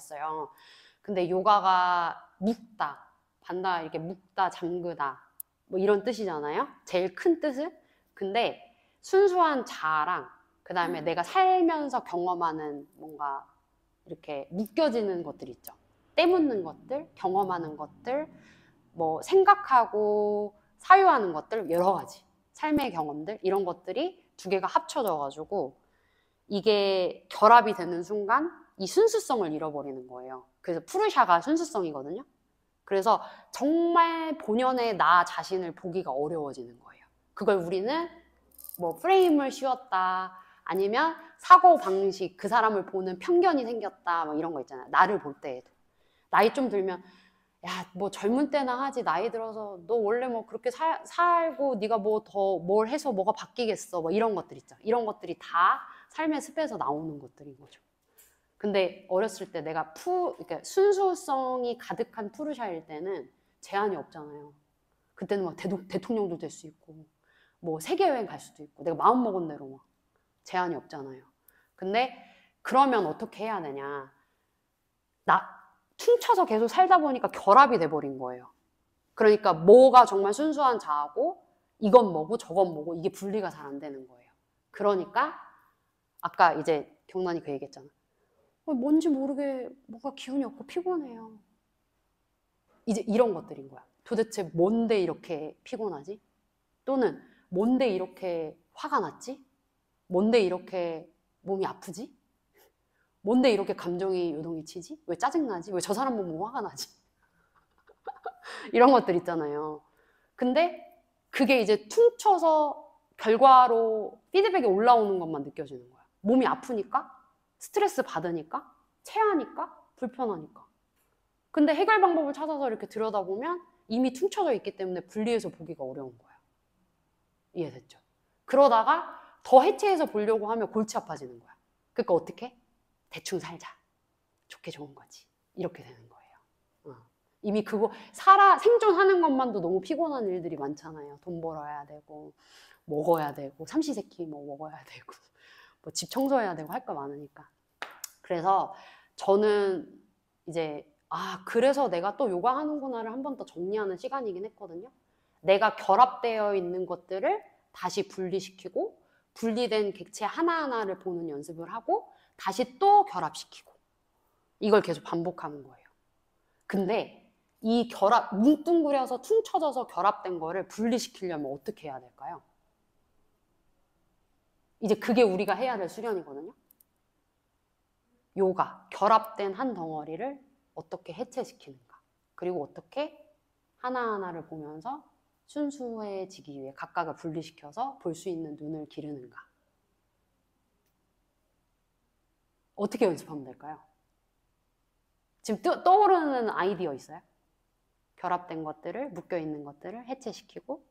배웠어요. 근데 요가가 묶다, 반다, 이렇게 묶다, 잠그다 뭐 이런 뜻이잖아요. 제일 큰 뜻은. 근데 순수한 자아랑 그 다음에 내가 살면서 경험하는 뭔가 이렇게 묶여지는 것들 있죠. 때묻는 것들, 경험하는 것들, 뭐 생각하고 사유하는 것들, 여러 가지 삶의 경험들, 이런 것들이 두 개가 합쳐져 가지고 이게 결합이 되는 순간 이 순수성을 잃어버리는 거예요. 그래서 푸르샤가 순수성이거든요. 그래서 정말 본연의 나 자신을 보기가 어려워지는 거예요. 그걸 우리는 뭐 프레임을 씌웠다, 아니면 사고방식, 그 사람을 보는 편견이 생겼다, 뭐 이런 거 있잖아요. 나를 볼 때에도. 나이 좀 들면 야, 뭐 젊은 때나 하지, 나이 들어서 너 원래 뭐 그렇게 살고 네가 뭐 더 뭘 해서 뭐가 바뀌겠어, 뭐 이런 것들 있죠. 이런 것들이 다 삶의 습에서 나오는 것들인 거죠. 근데 어렸을 때 내가 그러니까 순수성이 가득한 푸르샤일 때는 제한이 없잖아요. 그때는 막 대통령도 될 수 있고 뭐 세계여행 갈 수도 있고 내가 마음먹은 대로 막 제한이 없잖아요. 근데 그러면 어떻게 해야 되냐, 퉁쳐서 계속 살다 보니까 결합이 돼버린 거예요. 그러니까 뭐가 정말 순수한 자아고 이건 뭐고 저건 뭐고 이게 분리가 잘 안 되는 거예요. 그러니까 아까 이제 경란이 그 얘기했잖아. 뭔지 모르게 뭔가 기운이 없고 피곤해요. 이제 이런 것들인 거야. 도대체 뭔데 이렇게 피곤하지? 또는 뭔데 이렇게 화가 났지? 뭔데 이렇게 몸이 아프지? 뭔데 이렇게 감정이 요동이 치지? 왜 짜증나지? 왜 저 사람 보면 화가 나지? 이런 것들 있잖아요. 근데 그게 이제 퉁쳐서 결과로 피드백이 올라오는 것만 느껴지는 거야. 몸이 아프니까, 스트레스 받으니까, 체하니까, 불편하니까. 근데 해결 방법을 찾아서 이렇게 들여다보면 이미 퉁쳐져 있기 때문에 분리해서 보기가 어려운 거야. 이해됐죠? 그러다가 더 해체해서 보려고 하면 골치 아파지는 거야. 그러니까 어떻게? 대충 살자. 좋게 좋은 거지. 이렇게 되는 거예요. 이미 그거 생존하는 것만도 너무 피곤한 일들이 많잖아요. 돈 벌어야 되고 먹어야 되고 삼시세끼 뭐 먹어야 되고 뭐 집 청소해야 되고 할 거 많으니까. 그래서 저는 이제 그래서 내가 또 요가 하는구나를 한 번 더 정리하는 시간이긴 했거든요. 내가 결합되어 있는 것들을 다시 분리시키고 분리된 객체 하나하나를 보는 연습을 하고 다시 또 결합시키고 이걸 계속 반복하는 거예요. 근데 이 뭉뚱그려서 퉁쳐져서 결합된 거를 분리시키려면 어떻게 해야 될까요? 이제 그게 우리가 해야 될 수련이거든요. 요가, 결합된 한 덩어리를 어떻게 해체시키는가, 그리고 어떻게 하나하나를 보면서 순수해지기 위해 각각을 분리시켜서 볼 수 있는 눈을 기르는가. 어떻게 연습하면 될까요? 지금 떠오르는 아이디어 있어요? 결합된 것들을, 묶여있는 것들을 해체시키고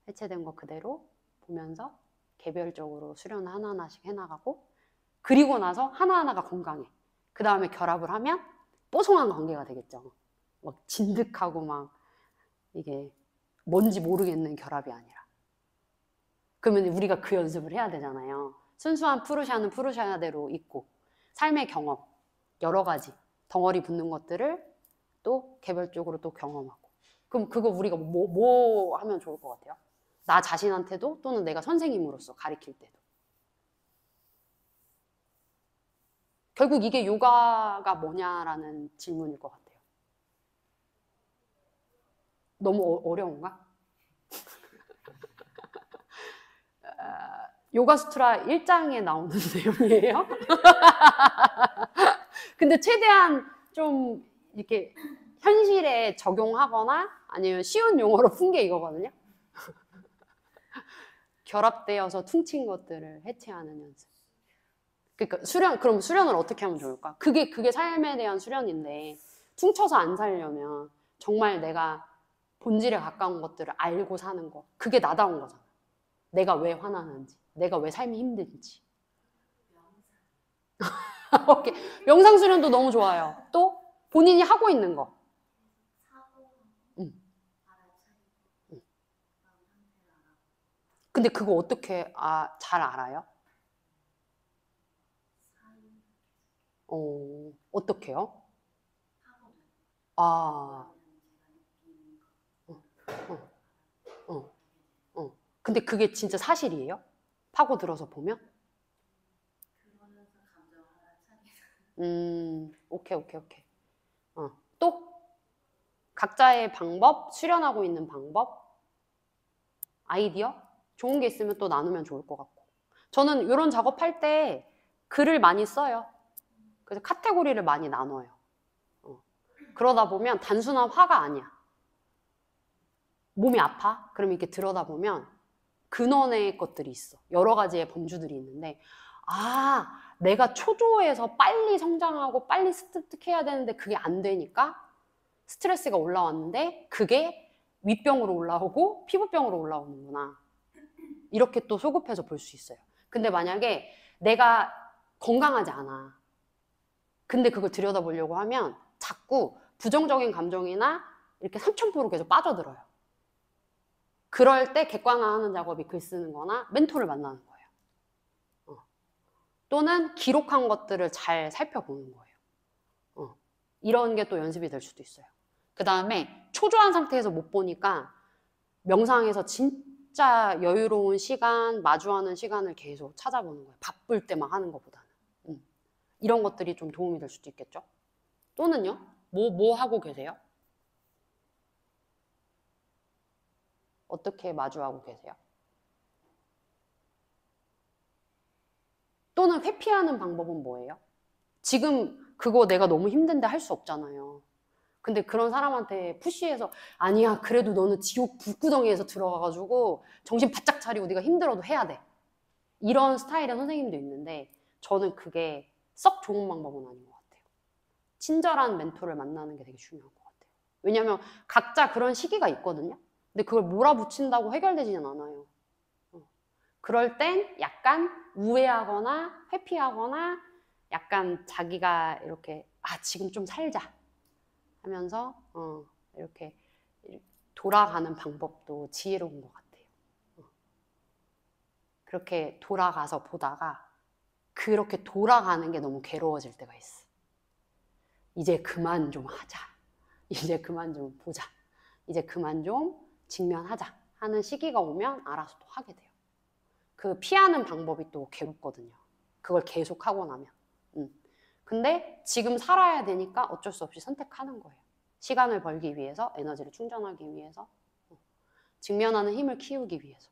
해체된 거 그대로 보면서 개별적으로 수련을 하나하나씩 해나가고, 그리고 나서 하나하나가 건강해. 그 다음에 결합을 하면 뽀송한 관계가 되겠죠. 막 진득하고 막 이게 뭔지 모르겠는 결합이 아니라. 그러면 우리가 그 연습을 해야 되잖아요. 순수한 푸르샤는 푸르샤대로 있고 삶의 경험, 여러 가지 덩어리 붙는 것들을 또 개별적으로 또 경험하고. 그럼 그거 우리가 뭐 하면 좋을 것 같아요? 나 자신한테도 또는 내가 선생님으로서 가르칠 때도. 결국 이게 요가가 뭐냐라는 질문일 것 같아요. 너무 어려운가? 요가 수트라 1장에 나오는 내용이에요. 근데 최대한 좀 이렇게 현실에 적용하거나 아니면 쉬운 용어로 푼 게 이거거든요. 결합되어서 퉁친 것들을 해체하는 연습. 그러니까 그럼 수련을 어떻게 하면 좋을까? 그게 삶에 대한 수련인데, 퉁쳐서 안 살려면 정말 내가 본질에 가까운 것들을 알고 사는 거. 그게 나다운 거잖아. 내가 왜 화나는지, 내가 왜 삶이 힘든지. 오케이. 명상 수련도 너무 좋아요. 또 본인이 하고 있는 거. 근데 그거 어떻게 잘 알아요? 어떻게요? 아, 어, 어, 근데 그게 진짜 사실이에요? 파고들어서 보면? 오케이, 오케이, 오케이. 또? 각자의 방법, 수련하고 있는 방법, 아이디어? 좋은 게 있으면 또 나누면 좋을 것 같고. 저는 이런 작업할 때 글을 많이 써요. 그래서 카테고리를 많이 나눠요. 그러다 보면 단순한 화가 아니야. 몸이 아파? 그럼 이렇게 들여다보면 근원의 것들이 있어. 여러 가지의 범주들이 있는데, 아, 내가 초조해서 빨리 성장하고 빨리 습득해야 되는데 그게 안 되니까 스트레스가 올라왔는데 그게 윗병으로 올라오고 피부병으로 올라오는구나. 이렇게 또 소급해서 볼 수 있어요. 근데 만약에 내가 건강하지 않아. 근데 그걸 들여다보려고 하면 자꾸 부정적인 감정이나 이렇게 삼천포로 계속 빠져들어요. 그럴 때 객관화하는 작업이 글 쓰는 거나 멘토를 만나는 거예요. 또는 기록한 것들을 잘 살펴보는 거예요. 이런 게 또 연습이 될 수도 있어요. 그 다음에 초조한 상태에서 못 보니까 명상에서 진짜 여유로운 시간, 마주하는 시간을 계속 찾아보는 거예요. 바쁠 때 막 하는 것보다는. 이런 것들이 좀 도움이 될 수도 있겠죠. 또는요? 뭐 하고 계세요? 어떻게 마주하고 계세요? 또는 회피하는 방법은 뭐예요? 지금 그거 내가 너무 힘든데 할 수 없잖아요. 근데 그런 사람한테 푸시해서 아니야 그래도 너는 지옥 불구덩이에서 들어가가지고 정신 바짝 차리고 네가 힘들어도 해야 돼. 이런 스타일의 선생님도 있는데 저는 그게 썩 좋은 방법은 아닌 것 같아요. 친절한 멘토를 만나는 게 되게 중요한 것 같아요. 왜냐하면 각자 그런 시기가 있거든요. 근데 그걸 몰아붙인다고 해결되지는 않아요. 그럴 땐 약간 우회하거나 회피하거나 약간 자기가 이렇게 지금 좀 살자 하면서 이렇게 돌아가는 방법도 지혜로운 것 같아요. 그렇게 돌아가서 보다가 그렇게 돌아가는 게 너무 괴로워질 때가 있어. 이제 그만 좀 하자. 이제 그만 좀 보자. 이제 그만 좀 직면하자 하는 시기가 오면 알아서 또 하게 돼요. 그 피하는 방법이 또 괴롭거든요. 그걸 계속 하고 나면. 근데 지금 살아야 되니까 어쩔 수 없이 선택하는 거예요. 시간을 벌기 위해서, 에너지를 충전하기 위해서, 직면하는 힘을 키우기 위해서.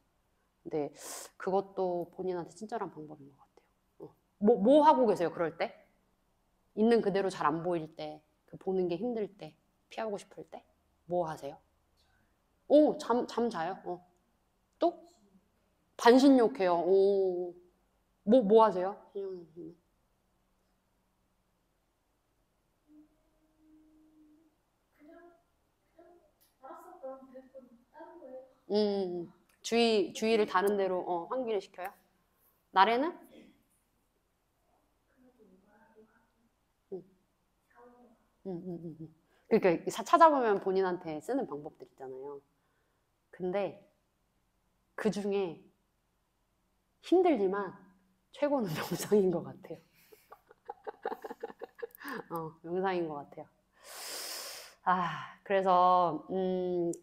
근데 그것도 본인한테 친절한 방법인 것 같아요. 뭐 하고 계세요, 그럴 때? 있는 그대로 잘 안 보일 때, 그 보는 게 힘들 때, 피하고 싶을 때? 뭐 하세요? 오, 잠 자요? 또? 반신욕해요. 오, 뭐 하세요? 주의를 다른 데로 환기를 시켜요? 날에는? 음, 그러니까 찾아보면 본인한테 쓰는 방법들 있잖아요. 근데 그 중에 힘들지만 최고는 명상인 것 같아요. 명상인 것 같아요. 그래서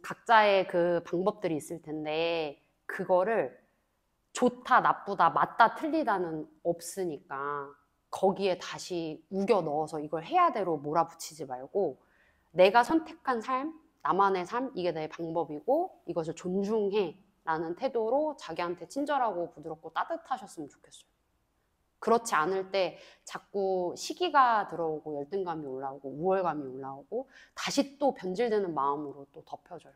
각자의 그 방법들이 있을 텐데 그거를 좋다, 나쁘다, 맞다, 틀리다는 없으니까 거기에 다시 우겨 넣어서 이걸 해야 대로 몰아붙이지 말고 내가 선택한 삶, 나만의 삶, 이게 내 방법이고 이것을 존중해 라는 태도로 자기한테 친절하고 부드럽고 따뜻하셨으면 좋겠어요. 그렇지 않을 때 자꾸 시기가 들어오고 열등감이 올라오고 우월감이 올라오고 다시 또 변질되는 마음으로 또 덮여져요.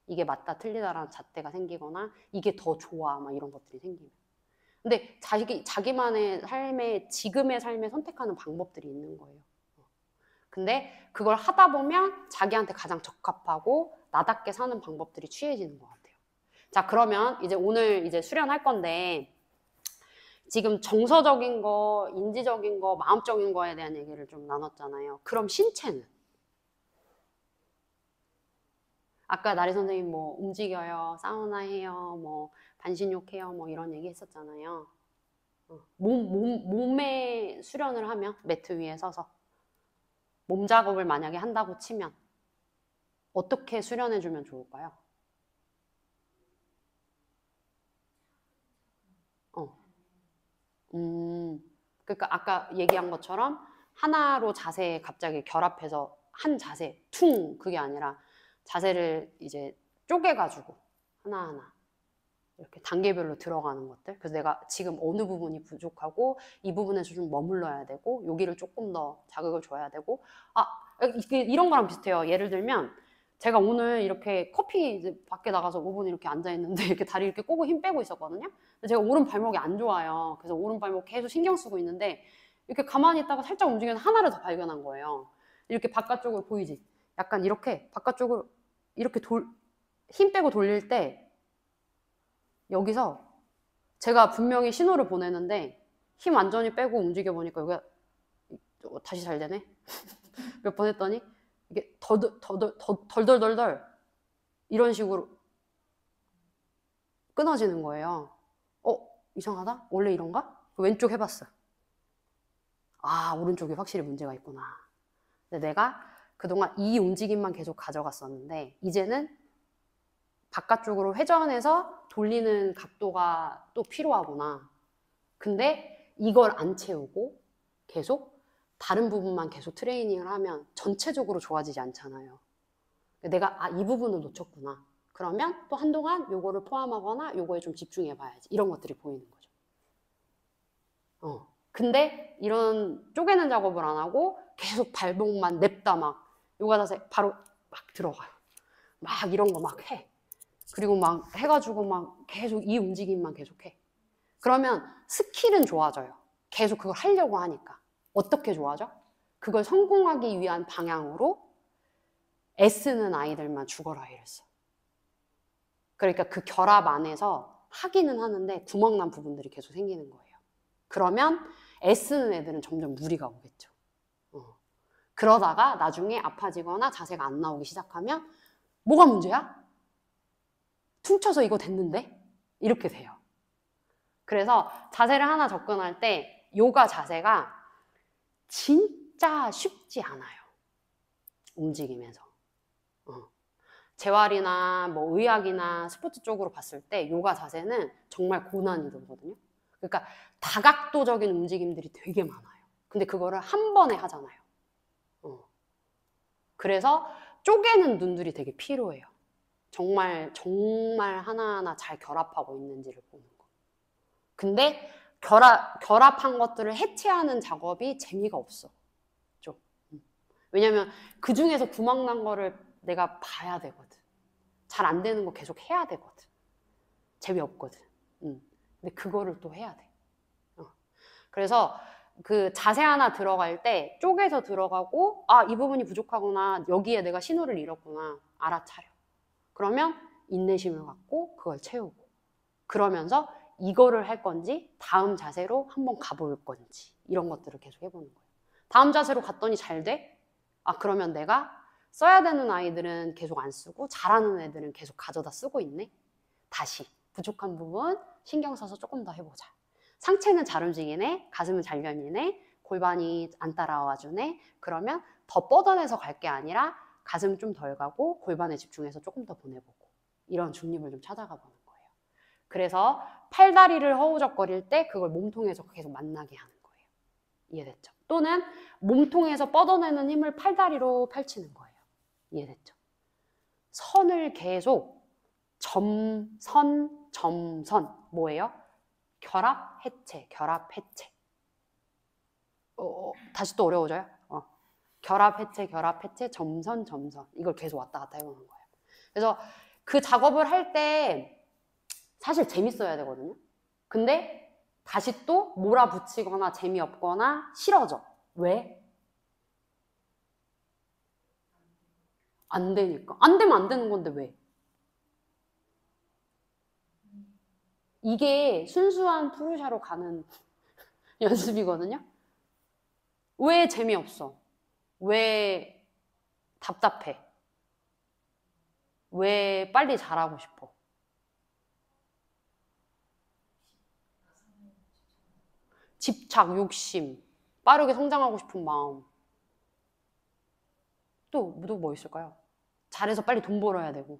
이게 맞다 틀리다라는 잣대가 생기거나 이게 더 좋아 막 이런 것들이 생기면. 근데 자기만의 삶에 지금의 삶에 선택하는 방법들이 있는 거예요. 근데 그걸 하다 보면 자기한테 가장 적합하고 나답게 사는 방법들이 취해지는 것 같아요. 자, 그러면 이제 오늘 이제 수련할 건데 지금 정서적인 거, 인지적인 거, 마음적인 거에 대한 얘기를 좀 나눴잖아요. 그럼 신체는? 아까 나리 선생님 뭐 움직여요, 사우나 해요, 뭐 반신욕 해요, 뭐 이런 얘기 했었잖아요. 몸에 수련을 하면 매트 위에 서서 몸 작업을 만약에 한다고 치면 어떻게 수련해주면 좋을까요? 그러니까 아까 얘기한 것처럼 하나로 자세 갑자기 결합해서 한 자세, 퉁, 그게 아니라 자세를 이제 쪼개가지고 하나하나 이렇게 단계별로 들어가는 것들. 그래서 내가 지금 어느 부분이 부족하고 이 부분에서 좀 머물러야 되고 여기를 조금 더 자극을 줘야 되고 이런 거랑 비슷해요. 예를 들면 제가 오늘 이렇게 커피 이제 밖에 나가서 5분 이렇게 앉아있는데 이렇게 다리 이렇게 꼬고 힘 빼고 있었거든요. 근데 제가 오른 발목이 안 좋아요. 그래서 오른 발목 계속 신경 쓰고 있는데 이렇게 가만히 있다가 살짝 움직여서 하나를 더 발견한 거예요. 이렇게 바깥쪽으로 보이지? 약간 이렇게 바깥쪽으로 이렇게 힘 빼고 돌릴 때 여기서 제가 분명히 신호를 보내는데 힘 완전히 빼고 움직여 보니까 여기가 다시 잘 되네. 몇 번 했더니 이게 덜덜덜덜 이런 식으로 끊어지는 거예요. 이상하다? 원래 이런가? 왼쪽 해봤어. 오른쪽이 확실히 문제가 있구나. 근데 내가 그동안 이 움직임만 계속 가져갔었는데 이제는 바깥쪽으로 회전해서 돌리는 각도가 또 필요하구나. 근데 이걸 안 채우고 계속 다른 부분만 계속 트레이닝을 하면 전체적으로 좋아지지 않잖아요. 내가 이 부분을 놓쳤구나. 그러면 또 한동안 요거를 포함하거나 요거에 좀 집중해 봐야지. 이런 것들이 보이는 거죠. 근데 이런 쪼개는 작업을 안 하고 계속 발목만 냅다 막 요가 자세 바로 막 들어가요. 막 이런 거 막 해. 그리고 막 해가지고 막 계속 이 움직임만 계속해. 그러면 스킬은 좋아져요. 계속 그걸 하려고 하니까. 어떻게 좋아져? 그걸 성공하기 위한 방향으로 애쓰는 아이들만 죽어라 이랬어. 그러니까 그 결합 안에서 하기는 하는데 구멍난 부분들이 계속 생기는 거예요. 그러면 애쓰는 애들은 점점 무리가 오겠죠. 그러다가 나중에 아파지거나 자세가 안 나오기 시작하면 뭐가 문제야? 퉁쳐서 이거 됐는데? 이렇게 돼요. 그래서 자세를 하나 접근할 때 요가 자세가 진짜 쉽지 않아요. 움직이면서. 재활이나 뭐 의학이나 스포츠 쪽으로 봤을 때 요가 자세는 정말 고난이도거든요. 그러니까 다각도적인 움직임들이 되게 많아요. 근데 그거를 한 번에 하잖아요. 그래서 쪼개는 눈들이 되게 필요해요. 정말 하나하나 잘 결합하고 있는지를 보는 거. 근데 결합한 것들을 해체하는 작업이 재미가 없어. 좀. 왜냐면 그 중에서 구멍 난 거를 내가 봐야 되거든. 잘 안 되는 거 계속 해야 되거든. 재미없거든. 근데 그거를 또 해야 돼. 그래서 그 자세 하나 들어갈 때 쪼개서 들어가고 이 부분이 부족하구나. 여기에 내가 신호를 잃었구나. 알아차려. 그러면 인내심을 갖고 그걸 채우고 그러면서 이거를 할 건지 다음 자세로 한번 가볼 건지 이런 것들을 계속 해보는 거예요. 다음 자세로 갔더니 잘 돼? 그러면 내가 써야 되는 아이들은 계속 안 쓰고 잘하는 애들은 계속 가져다 쓰고 있네. 다시 부족한 부분 신경 써서 조금 더 해보자. 상체는 잘 움직이네. 가슴은 잘 열리네. 골반이 안 따라와주네. 그러면 더 뻗어내서 갈 게 아니라 가슴 좀 덜 가고 골반에 집중해서 조금 더 보내보고 이런 중립을 좀 찾아가 보는 거예요. 그래서 팔다리를 허우적거릴 때 그걸 몸통에서 계속 만나게 하는 거예요. 이해됐죠? 또는 몸통에서 뻗어내는 힘을 팔다리로 펼치는 거예요. 이해됐죠? 선을 계속 점선, 점선 뭐예요? 결합, 해체, 결합, 해체. 다시 또 어려워져요? 결합, 해체, 결합, 해체, 점선, 점선. 이걸 계속 왔다 갔다 해보는 거예요. 그래서 그 작업을 할 때 사실 재밌어야 되거든요. 근데 다시 또 몰아붙이거나 재미없거나 싫어져. 왜? 안 되니까. 안 되면 안 되는 건데 왜? 이게 순수한 푸르샤로 가는 연습이거든요. 왜 재미없어? 왜 답답해? 왜 빨리 잘하고 싶어? 집착, 욕심, 빠르게 성장하고 싶은 마음. 또 뭐 있을까요? 잘해서 빨리 돈 벌어야 되고,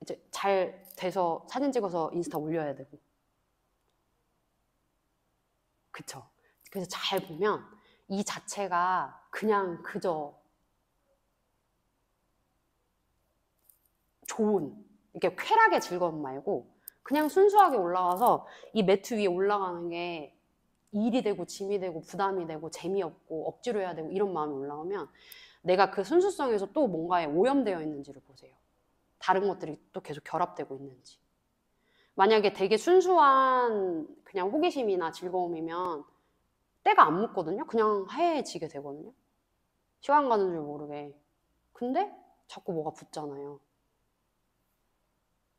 이제 잘 돼서 사진 찍어서 인스타 올려야 되고. 그쵸? 그래서 잘 보면 이 자체가 그냥 그저 좋은, 이렇게 쾌락의 즐거움 말고 그냥 순수하게 올라가서 이 매트 위에 올라가는 게 일이 되고 짐이 되고 부담이 되고 재미없고 억지로 해야 되고 이런 마음이 올라오면 내가 그 순수성에서 또 뭔가에 오염되어 있는지를 보세요. 다른 것들이 또 계속 결합되고 있는지. 만약에 되게 순수한 그냥 호기심이나 즐거움이면 때가 안 묻거든요. 그냥 해해지게 되거든요. 시간 가는 줄 모르게. 근데 자꾸 뭐가 붙잖아요.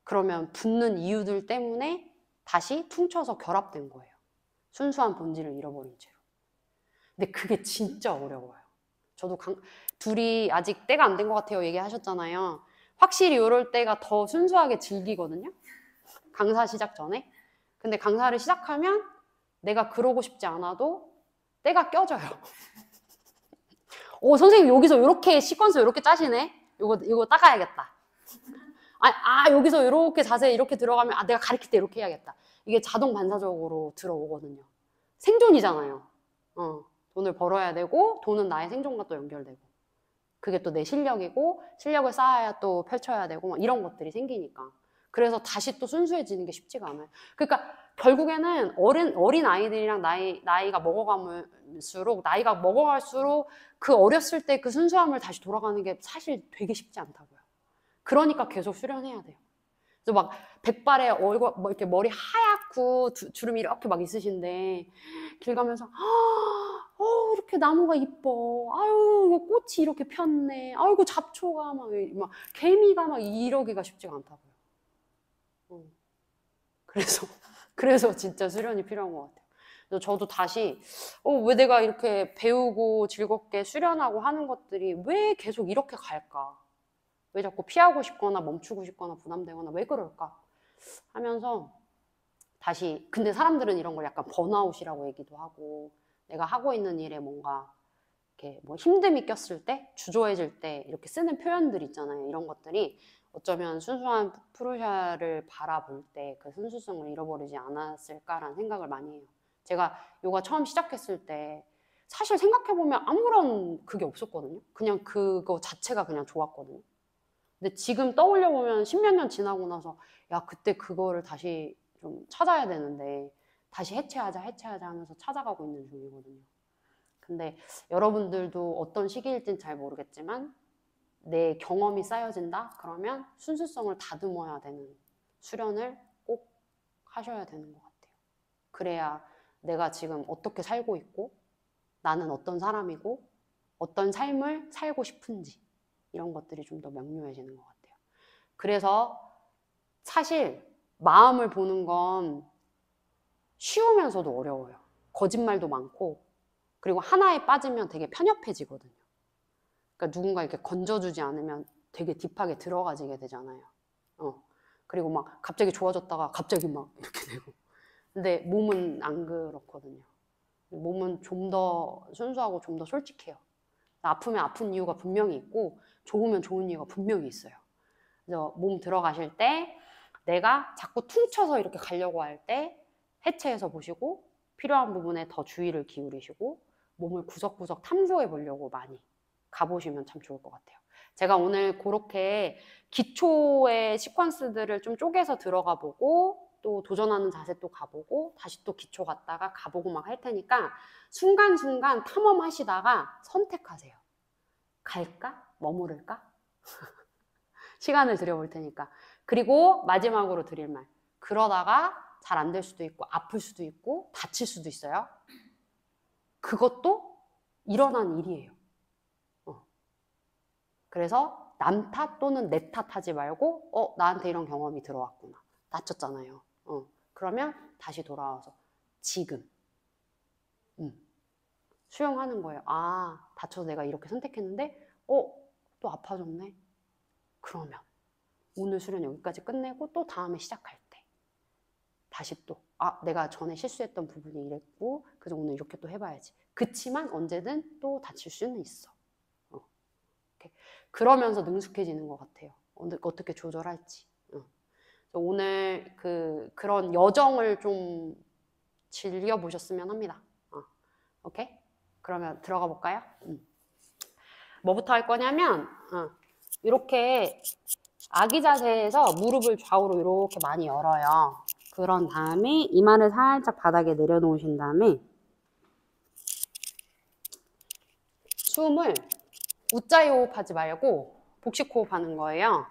그러면 붙는 이유들 때문에 다시 퉁쳐서 결합된 거예요. 순수한 본질을 잃어버린 채로. 근데 그게 진짜 어려워요. 저도 둘이 아직 때가 안 된 것 같아요 얘기하셨잖아요. 확실히 이럴 때가 더 순수하게 즐기거든요. 강사 시작 전에. 근데 강사를 시작하면 내가 그러고 싶지 않아도 때가 껴져요. 선생님 여기서 이렇게 시퀀스 이렇게 짜시네. 이거 따가야겠다. 여기서 이렇게 자세 이렇게 들어가면 내가 가르칠 때 이렇게 해야겠다. 이게 자동 반사적으로 들어오거든요. 생존이잖아요. 돈을 벌어야 되고 돈은 나의 생존과 또 연결되고 그게 또 내 실력이고 실력을 쌓아야 또 펼쳐야 되고 막 이런 것들이 생기니까 그래서 다시 또 순수해지는 게 쉽지가 않아요. 그러니까 결국에는 어린 아이들이랑 나이가 먹어갈수록 그 어렸을 때 그 순수함을 다시 돌아가는 게 사실 되게 쉽지 않다고요. 그러니까 계속 수련해야 돼요. 그래서 막 백발에 얼굴 뭐 이렇게 머리 하얗고 주름이 이렇게 막 있으신데 길 가면서 이렇게 나무가 이뻐. 아유 이거 꽃이 이렇게 폈네. 아이고 잡초가 막 개미가 막 이러기가 쉽지가 않다고요. 그래서 진짜 수련이 필요한 것 같아요. 그래서 저도 다시 왜 내가 이렇게 배우고 즐겁게 수련하고 하는 것들이 왜 계속 이렇게 갈까? 왜 자꾸 피하고 싶거나 멈추고 싶거나 부담되거나 왜 그럴까? 하면서 다시 근데 사람들은 이런 걸 약간 번아웃이라고 얘기도 하고 내가 하고 있는 일에 뭔가 이렇게 뭐 힘듦이 꼈을 때 주저해질 때 이렇게 쓰는 표현들 있잖아요. 이런 것들이 어쩌면 순수한 프루샤를 바라볼 때 그 순수성을 잃어버리지 않았을까라는 생각을 많이 해요. 제가 요가 처음 시작했을 때 사실 생각해보면 아무런 그게 없었거든요. 그냥 그거 자체가 그냥 좋았거든요. 근데 지금 떠올려보면 십몇 년 지나고 나서 야 그때 그거를 다시 좀 찾아야 되는데 다시 해체하자 하면서 찾아가고 있는 중이거든요. 근데 여러분들도 어떤 시기일진 잘 모르겠지만 내 경험이 쌓여진다? 그러면 순수성을 다듬어야 되는 수련을 꼭 하셔야 되는 것 같아요. 그래야 내가 지금 어떻게 살고 있고 나는 어떤 사람이고 어떤 삶을 살고 싶은지 이런 것들이 좀 더 명료해지는 것 같아요. 그래서 사실 마음을 보는 건 쉬우면서도 어려워요. 거짓말도 많고 그리고 하나에 빠지면 되게 편협해지거든요. 그러니까 누군가 이렇게 건져주지 않으면 되게 딥하게 들어가지게 되잖아요. 그리고 막 갑자기 좋아졌다가 갑자기 막 이렇게 되고. 근데 몸은 안 그렇거든요. 몸은 좀 더 순수하고 좀 더 솔직해요. 아프면 아픈 이유가 분명히 있고 좋으면 좋은 이유가 분명히 있어요. 그래서 몸 들어가실 때 내가 자꾸 퉁쳐서 이렇게 가려고 할 때 해체해서 보시고 필요한 부분에 더 주의를 기울이시고 몸을 구석구석 탐구해 보려고 많이 가보시면 참 좋을 것 같아요. 제가 오늘 그렇게 기초의 시퀀스들을 좀 쪼개서 들어가 보고 또 도전하는 자세 또 가보고 다시 또 기초 갔다가 가보고 막 할 테니까 순간순간 탐험하시다가 선택하세요. 갈까? 머무를까? 시간을 들여볼 테니까. 그리고 마지막으로 드릴 말. 그러다가 잘 안 될 수도 있고 아플 수도 있고 다칠 수도 있어요. 그것도 일어난 일이에요. 그래서 남 탓 또는 내 탓하지 말고 나한테 이런 경험이 들어왔구나. 다쳤잖아요. 그러면 다시 돌아와서 지금 수용하는 거예요. 다쳐서 내가 이렇게 선택했는데 또 아파졌네. 그러면 오늘 수련 여기까지 끝내고 또 다음에 시작할 때 다시 또 내가 전에 실수했던 부분이 이랬고 그래서 오늘 이렇게 또 해봐야지. 그치만 언제든 또 다칠 수는 있어. 이렇게. 그러면서 능숙해지는 것 같아요. 어떻게 조절할지. 오늘 그런 여정을 좀 즐겨보셨으면 합니다. 오케이? 그러면 들어가 볼까요? 뭐부터 할 거냐면 이렇게 아기 자세에서 무릎을 좌우로 이렇게 많이 열어요. 그런 다음에 이마를 살짝 바닥에 내려놓으신 다음에 숨을 웃자이 호흡하지 말고 복식 호흡하는 거예요.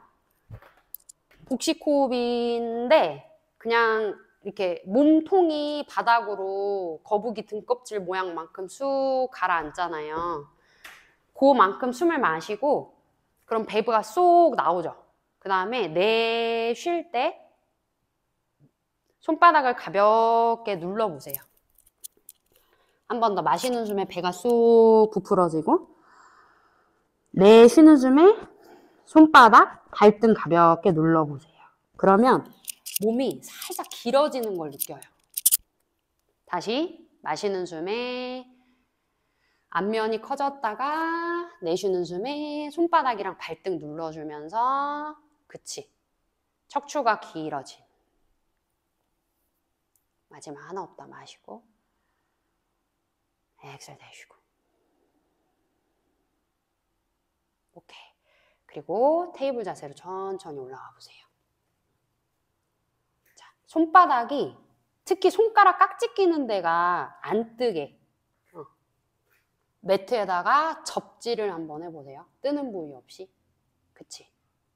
복식 호흡인데 그냥 이렇게 몸통이 바닥으로 거북이 등껍질 모양만큼 쑥 가라앉잖아요. 그만큼 숨을 마시고 그럼 배브가 쏙 나오죠. 그 다음에 내쉴 때 손바닥을 가볍게 눌러보세요. 한 번 더 마시는 숨에 배가 쑥 부풀어지고 내쉬는 숨에 손바닥, 발등 가볍게 눌러보세요. 그러면 몸이 살짝 길어지는 걸 느껴요. 다시 마시는 숨에 앞면이 커졌다가 내쉬는 숨에 손바닥이랑 발등 눌러주면서 그치. 척추가 길어짐. 마지막 하나 없다 마시고 엑셀 내쉬고 오케이. 그리고 테이블 자세로 천천히 올라가 보세요. 자, 손바닥이 특히 손가락 깍지 끼는 데가 안 뜨게 매트에다가 접지를 한번 해보세요. 뜨는 부위 없이. 그치?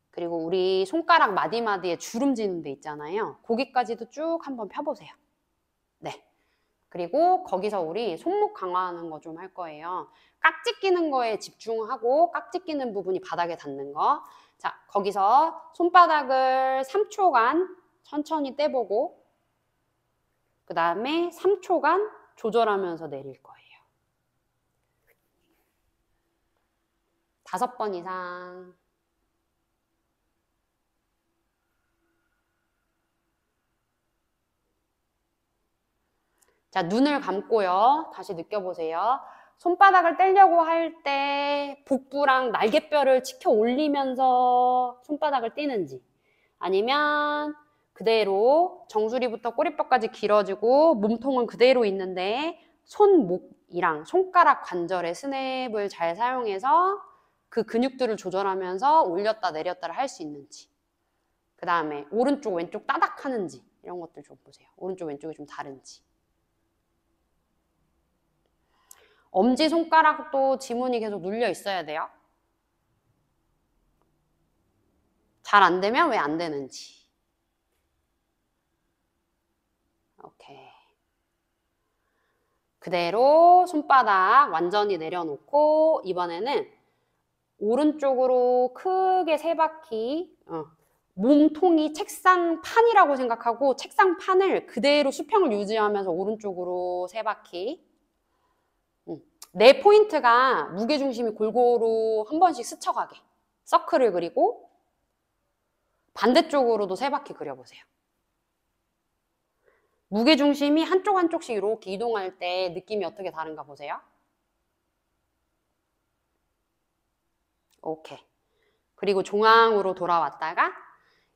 그리고 우리 손가락 마디마디에 주름지는 데 있잖아요. 거기까지도 쭉 한번 펴보세요. 네. 그리고 거기서 우리 손목 강화하는 거 좀 할 거예요. 깍지 끼는 거에 집중하고 깍지 끼는 부분이 바닥에 닿는 거. 자, 거기서 손바닥을 3초간 천천히 떼보고 그 다음에 3초간 조절하면서 내릴 거예요. 5번 이상. 자, 눈을 감고요. 다시 느껴보세요. 손바닥을 떼려고 할 때 복부랑 날개뼈를 치켜 올리면서 손바닥을 떼는지 아니면 그대로 정수리부터 꼬리뼈까지 길어지고 몸통은 그대로 있는데 손목이랑 손가락 관절의 스냅을 잘 사용해서 그 근육들을 조절하면서 올렸다 내렸다를 할 수 있는지 그 다음에 오른쪽 왼쪽 따닥 하는지 이런 것들 좀 보세요. 오른쪽 왼쪽이 좀 다른지 엄지손가락도 지문이 계속 눌려 있어야 돼요. 잘 안 되면 왜 안 되는지. 오케이. 그대로 손바닥 완전히 내려놓고 이번에는 오른쪽으로 크게 3바퀴 몸통이 책상판이라고 생각하고 책상판을 그대로 수평을 유지하면서 오른쪽으로 3바퀴 내 포인트가 무게중심이 골고루 한 번씩 스쳐가게 서클을 그리고 반대쪽으로도 3바퀴 그려보세요. 무게중심이 한쪽 한쪽씩 이렇게 이동할 때 느낌이 어떻게 다른가 보세요. 오케이. 그리고 중앙으로 돌아왔다가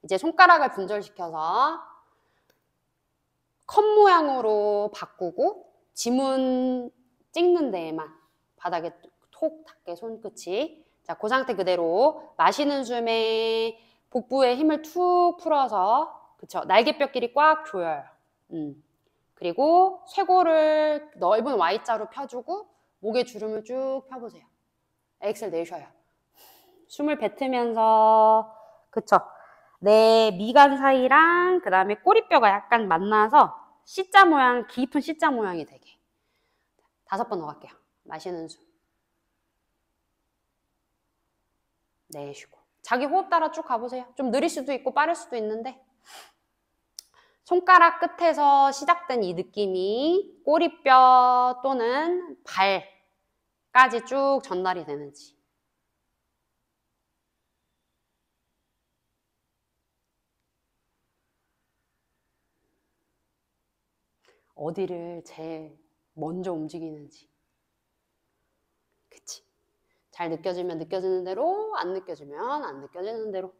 이제 손가락을 분절시켜서 컵 모양으로 바꾸고 지문 찍는 데에만 바닥에 톡 닿게 손끝이 자, 그 상태 그대로 마시는 숨에 복부에 힘을 툭 풀어서 그쵸 날개뼈끼리 꽉 조여요. 그리고 쇄골을 넓은 Y자로 펴주고 목에 주름을 쭉 펴보세요. 엑셀 내쉬어요. 숨을 뱉으면서 그쵸 내 미간 사이랑 그 다음에 꼬리뼈가 약간 만나서 C자 모양 깊은 C자 모양이 되게 5번 더 갈게요. 마시는 숨 내쉬고 자기 호흡 따라 쭉 가보세요. 좀 느릴 수도 있고 빠를 수도 있는데 손가락 끝에서 시작된 이 느낌이 꼬리뼈 또는 발까지 쭉 전달이 되는지 어디를 제일 먼저 움직이는지. 그치? 잘 느껴지면 느껴지는 대로, 안 느껴지면 안 느껴지는 대로.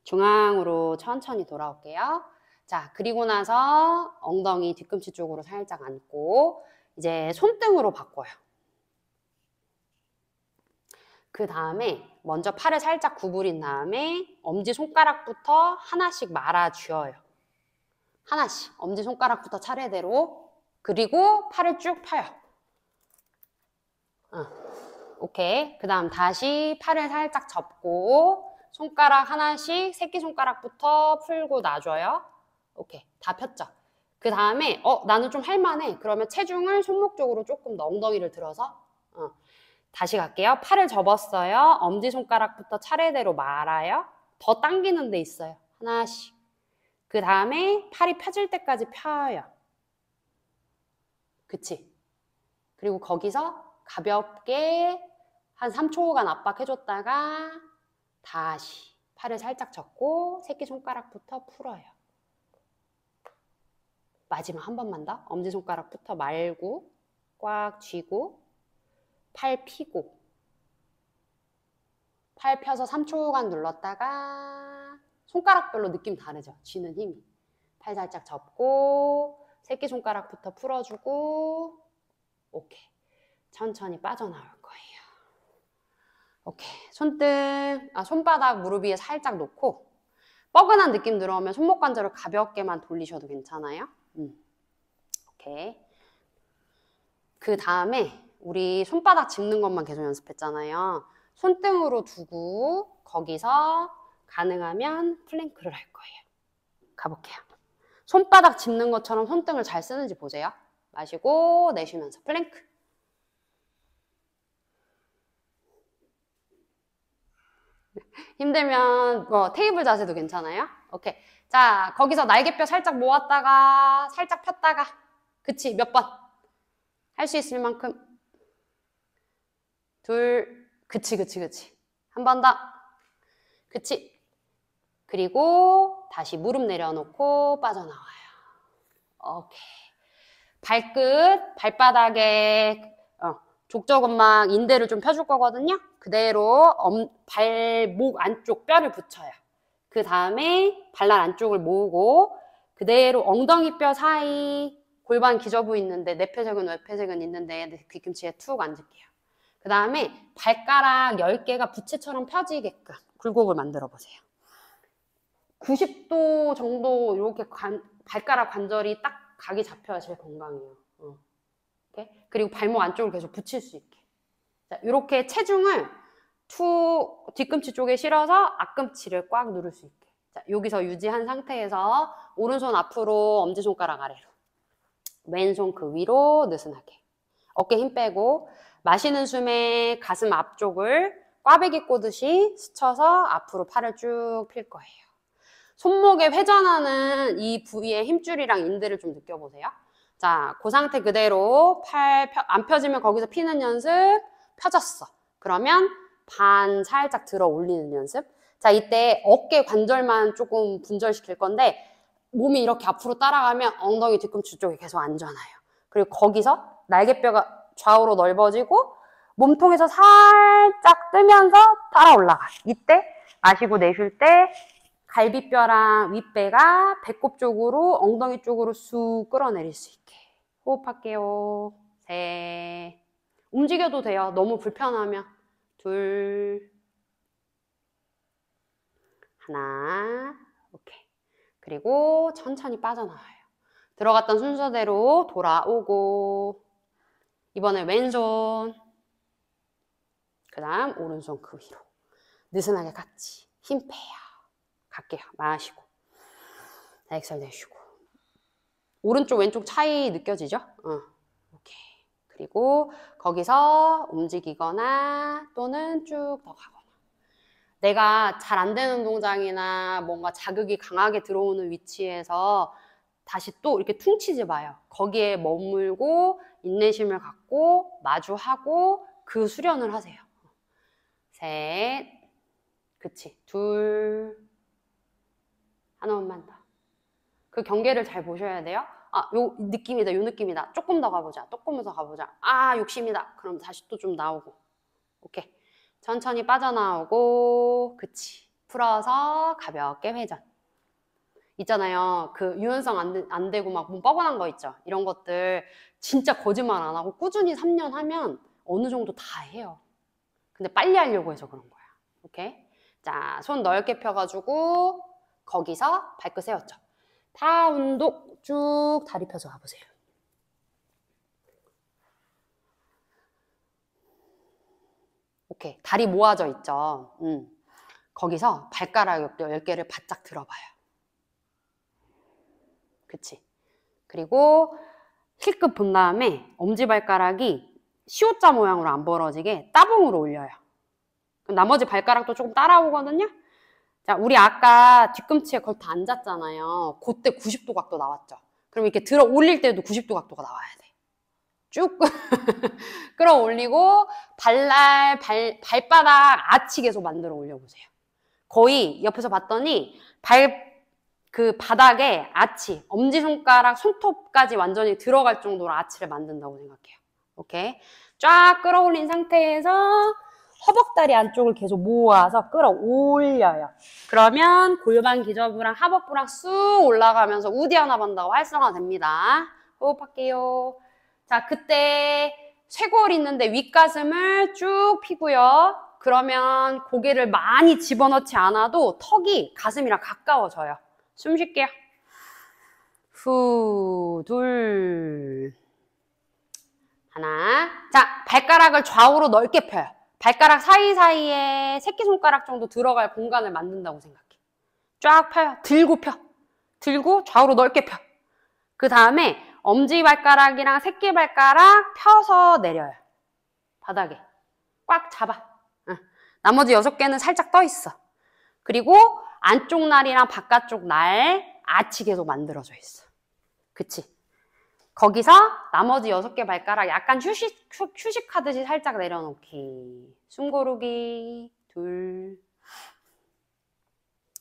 중앙으로 천천히 돌아올게요. 자, 그리고 나서 엉덩이 뒤꿈치 쪽으로 살짝 앉고 이제 손등으로 바꿔요. 그 다음에 먼저 팔을 살짝 구부린 다음에 엄지손가락부터 하나씩 말아쥐어요. 하나씩. 엄지손가락부터 차례대로. 그리고 팔을 쭉 펴요. 오케이. 그 다음 다시 팔을 살짝 접고 손가락 하나씩 새끼손가락부터 풀고 놔줘요. 오케이. 다 폈죠? 그 다음에 나는 좀 할만해. 그러면 체중을 손목 쪽으로 조금 더 엉덩이를 들어서 다시 갈게요. 팔을 접었어요. 엄지손가락부터 차례대로 말아요. 더 당기는 데 있어요. 하나씩. 그 다음에 팔이 펴질 때까지 펴요. 그치? 그리고 거기서 가볍게 한 3초간 압박해줬다가 다시 팔을 살짝 접고 새끼손가락부터 풀어요. 마지막 한 번만 더. 엄지손가락부터 말고 꽉 쥐고 팔 펴고 팔 펴서 3초간 눌렀다가 손가락별로 느낌 다르죠? 쥐는 힘이. 팔 살짝 접고 새끼손가락부터 풀어주고 오케이. 천천히 빠져나올 거예요. 오케이. 손바닥 무릎 위에 살짝 놓고 뻐근한 느낌 들어오면 손목 관절을 가볍게만 돌리셔도 괜찮아요. 오케이. 그 다음에 우리 손바닥 짚는 것만 계속 연습했잖아요. 손등으로 두고 거기서 가능하면 플랭크를 할 거예요. 가볼게요. 손바닥 짚는 것처럼 손등을 잘 쓰는지 보세요. 마시고 내쉬면서 플랭크. 힘들면 테이블 자세도 괜찮아요. 오케이. 자, 거기서 날개뼈 살짝 모았다가 살짝 폈다가 그치? 몇 번? 할 수 있을 만큼 둘, 그치. 한 번 더. 그치? 그리고 다시 무릎 내려놓고 빠져나와요. 오케이. 발바닥에 족저근막 인대를 좀 펴줄 거거든요. 그대로 발목 안쪽 뼈를 붙여요. 그 다음에 발날 안쪽을 모으고 그대로 엉덩이 뼈 사이 골반 기저부 있는데 내폐색은 외폐색은 있는데 뒤꿈치에 툭 앉을게요. 그 다음에 발가락 10개가 부채처럼 펴지게끔 굴곡을 만들어 보세요. 90도 정도 이렇게 발가락 관절이 딱 각이 잡혀야 제일 건강해요. 오케이? 그리고 발목 안쪽을 계속 붙일 수 있게. 자, 이렇게 체중을 뒤꿈치 쪽에 실어서 앞꿈치를 꽉 누를 수 있게. 자, 여기서 유지한 상태에서 오른손 앞으로 엄지손가락 아래로. 왼손 그 위로 느슨하게. 어깨 힘 빼고 마시는 숨에 가슴 앞쪽을 꽈배기 꼬듯이 스쳐서 앞으로 팔을 쭉 필 거예요. 손목에 회전하는 이 부위의 힘줄이랑 인대를 좀 느껴보세요. 자, 그 상태 그대로 팔 안 펴지면 거기서 피는 연습. 펴졌어. 그러면 반 살짝 들어 올리는 연습. 자, 이때 어깨 관절만 조금 분절시킬 건데 몸이 이렇게 앞으로 따라가면 엉덩이 뒤꿈치 쪽이 계속 안전해요. 그리고 거기서 날개뼈가 좌우로 넓어지고 몸통에서 살짝 뜨면서 따라 올라가. 이때 마시고 내쉴 때 갈비뼈랑 윗배가 배꼽 쪽으로 엉덩이 쪽으로 쑥 끌어내릴 수 있게. 호흡할게요. 셋. 움직여도 돼요. 너무 불편하면. 둘. 하나. 오케이. 그리고 천천히 빠져나와요. 들어갔던 순서대로 돌아오고 이번에 왼손 그 다음 오른손 그 위로 느슨하게 같이 힘 빼요. 갈게요. 마시고 엑셀 내쉬고 오른쪽 왼쪽 차이 느껴지죠? 오케이. 그리고 거기서 움직이거나 또는 쭉 더 가거나 내가 잘 안 되는 동작이나 뭔가 자극이 강하게 들어오는 위치에서 다시 또 이렇게 퉁치지 마요. 거기에 머물고 인내심을 갖고 마주하고 그 수련을 하세요. 셋, 그치, 둘, 하나만 더. 그 경계를 잘 보셔야 돼요. 아, 요 느낌이다, 요 느낌이다. 조금 더 가보자. 조금 더 가보자. 아, 욕심이다. 그럼 다시 또 좀 나오고. 오케이. 천천히 빠져나오고, 그치. 풀어서 가볍게 회전. 있잖아요. 그 유연성 안 되고 막 몸 뻐근한 거 있죠. 이런 것들 진짜 거짓말 안 하고 꾸준히 3년 하면 어느 정도 다 해요. 근데 빨리 하려고 해서 그런 거야. 오케이? 자, 손 넓게 펴가지고 거기서 발끝 세웠죠. 다 운동 쭉 다리 펴서 가보세요. 오케이. 다리 모아져 있죠. 거기서 발가락 10개를 바짝 들어봐요. 그치? 그리고 힐끗 본 다음에 엄지발가락이 시옷자 모양으로 안 벌어지게 따봉으로 올려요. 그럼 나머지 발가락도 조금 따라오거든요. 자, 우리 아까 뒤꿈치에 걸터 앉았잖아요. 그때 90도 각도 나왔죠. 그럼 이렇게 들어 올릴 때도 90도 각도가 나와야 돼. 쭉 끌어올리고 발바닥 아치 계속 만들어 올려보세요. 거의 옆에서 봤더니 그 바닥에 아치, 엄지손가락, 손톱까지 완전히 들어갈 정도로 아치를 만든다고 생각해요. 오케이? 쫙 끌어올린 상태에서 허벅다리 안쪽을 계속 모아서 끌어올려요. 그러면 골반 기저부랑 하복부랑 쑥 올라가면서 우디아나반다가 활성화됩니다. 호흡할게요. 자, 그때 쇄골 있는데 윗가슴을 쭉 펴고요. 그러면 고개를 많이 집어넣지 않아도 턱이 가슴이랑 가까워져요. 숨 쉴게요. 후, 둘, 하나. 자, 발가락을 좌우로 넓게 펴요. 발가락 사이사이에 새끼손가락 정도 들어갈 공간을 만든다고 생각해. 쫙 펴요. 들고 펴. 들고 좌우로 넓게 펴. 그 다음에 엄지발가락이랑 새끼발가락 펴서 내려요. 바닥에. 꽉 잡아. 응. 나머지 6개는 살짝 떠 있어. 그리고 안쪽 날이랑 바깥쪽 날 아치 계속 만들어져 있어. 그치? 거기서 나머지 6개 발가락 약간 휴식하듯이 살짝 내려놓기. 숨 고르기. 둘.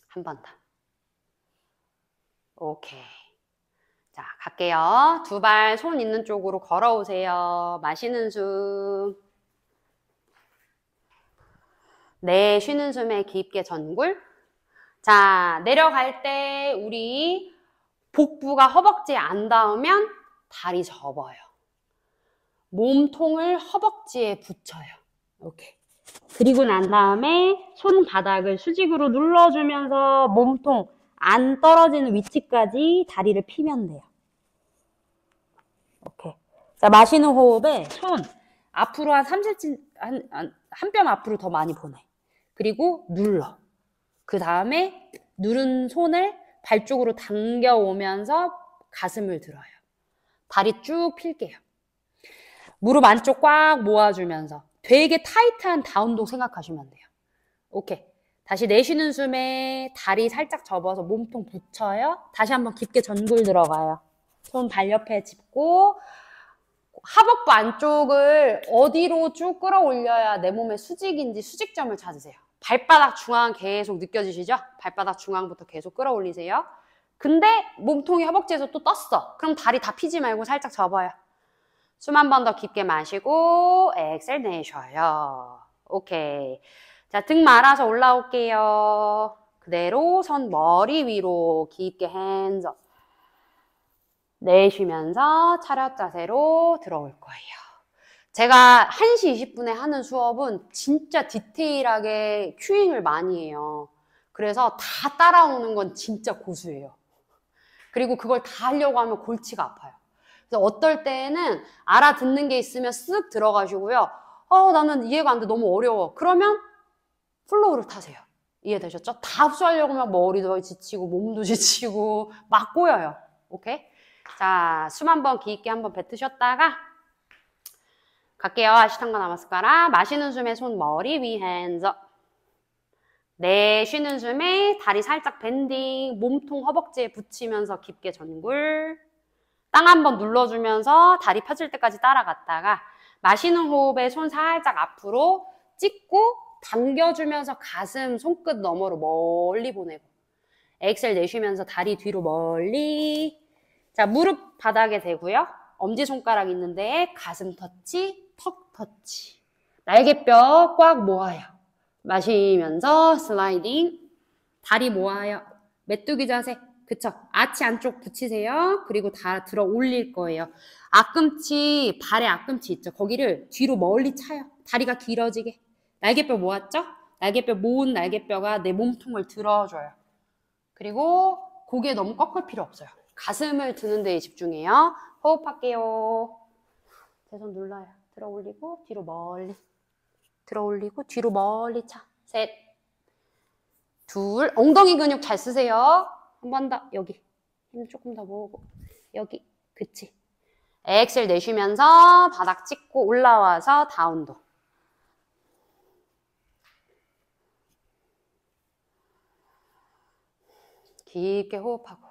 한 번 더. 오케이. 자, 갈게요. 두 발 손 있는 쪽으로 걸어오세요. 마시는 숨. 네, 쉬는 숨에 깊게 전굴. 자, 내려갈 때 우리 복부가 허벅지에 안 닿으면 다리 접어요. 몸통을 허벅지에 붙여요. 오케이. 그리고 난 다음에 손바닥을 수직으로 눌러주면서 몸통 안 떨어지는 위치까지 다리를 피면 돼요. 오케이. 자, 마시는 호흡에 손 앞으로 한 3cm, 한 뼘 앞으로 더 많이 보내. 그리고 눌러. 그 다음에 누른 손을 발 쪽으로 당겨오면서 가슴을 들어요. 다리 쭉 필게요. 무릎 안쪽 꽉 모아주면서 되게 타이트한 다운독 생각하시면 돼요. 오케이. 다시 내쉬는 숨에 다리 살짝 접어서 몸통 붙여요. 다시 한번 깊게 전굴 들어가요. 손 발 옆에 짚고 하복부 안쪽을 어디로 쭉 끌어올려야 내 몸의 수직인지 수직점을 찾으세요. 발바닥 중앙 계속 느껴지시죠? 발바닥 중앙부터 계속 끌어올리세요. 근데 몸통이 허벅지에서 또 떴어. 그럼 다리 다 피지 말고 살짝 접어요. 숨 한 번 더 깊게 마시고 엑셀 내쉬어요. 오케이. 자, 등 말아서 올라올게요. 그대로 손 머리 위로 깊게 핸즈업. 내쉬면서 차렷 자세로 들어올 거예요. 제가 1시 20분에 하는 수업은 진짜 디테일하게 큐잉을 많이 해요. 그래서 다 따라오는 건 진짜 고수예요. 그리고 그걸 다 하려고 하면 골치가 아파요. 그래서 어떨 때는 알아듣는 게 있으면 쓱 들어가시고요. 나는 이해가 안 돼. 너무 어려워. 그러면 플로우를 타세요. 이해되셨죠? 다 흡수하려고 하면 머리도 지치고 몸도 지치고 막 꼬여요. 오케이? 자, 숨 한번 깊게 한번 뱉으셨다가 갈게요. 아시탄가 나마스카라. 마시는 숨에 손 머리 위 핸즈업. 내쉬는 숨에 다리 살짝 밴딩, 몸통 허벅지에 붙이면서 깊게 전굴. 땅 한번 눌러주면서 다리 펴질 때까지 따라갔다가 마시는 호흡에 손 살짝 앞으로 찍고 당겨주면서 가슴 손끝 너머로 멀리 보내고 엑셀 내쉬면서 다리 뒤로 멀리. 자, 무릎 바닥에 대고요. 엄지손가락 있는데 가슴 터치, 턱 터치. 날개뼈 꽉 모아요. 마시면서 슬라이딩. 다리 모아요. 메뚜기 자세. 그쵸? 아치 안쪽 붙이세요. 그리고 다 들어 올릴 거예요. 앞꿈치, 발의 앞꿈치 있죠? 거기를 뒤로 멀리 차요. 다리가 길어지게. 날개뼈 모았죠? 날개뼈 모은 날개뼈가 내 몸통을 들어줘요. 그리고 고개 너무 꺾을 필요 없어요. 가슴을 드는 데에 집중해요. 호흡할게요. 제 손 눌러요. 들어 올리고 뒤로 멀리. 들어 올리고 뒤로 멀리 차. 셋. 둘. 엉덩이 근육 잘 쓰세요. 한 번 더. 여기. 힘 조금 더 모으고. 여기. 그치. 엑셀 내쉬면서 바닥 찍고 올라와서 다운도. 깊게 호흡하고.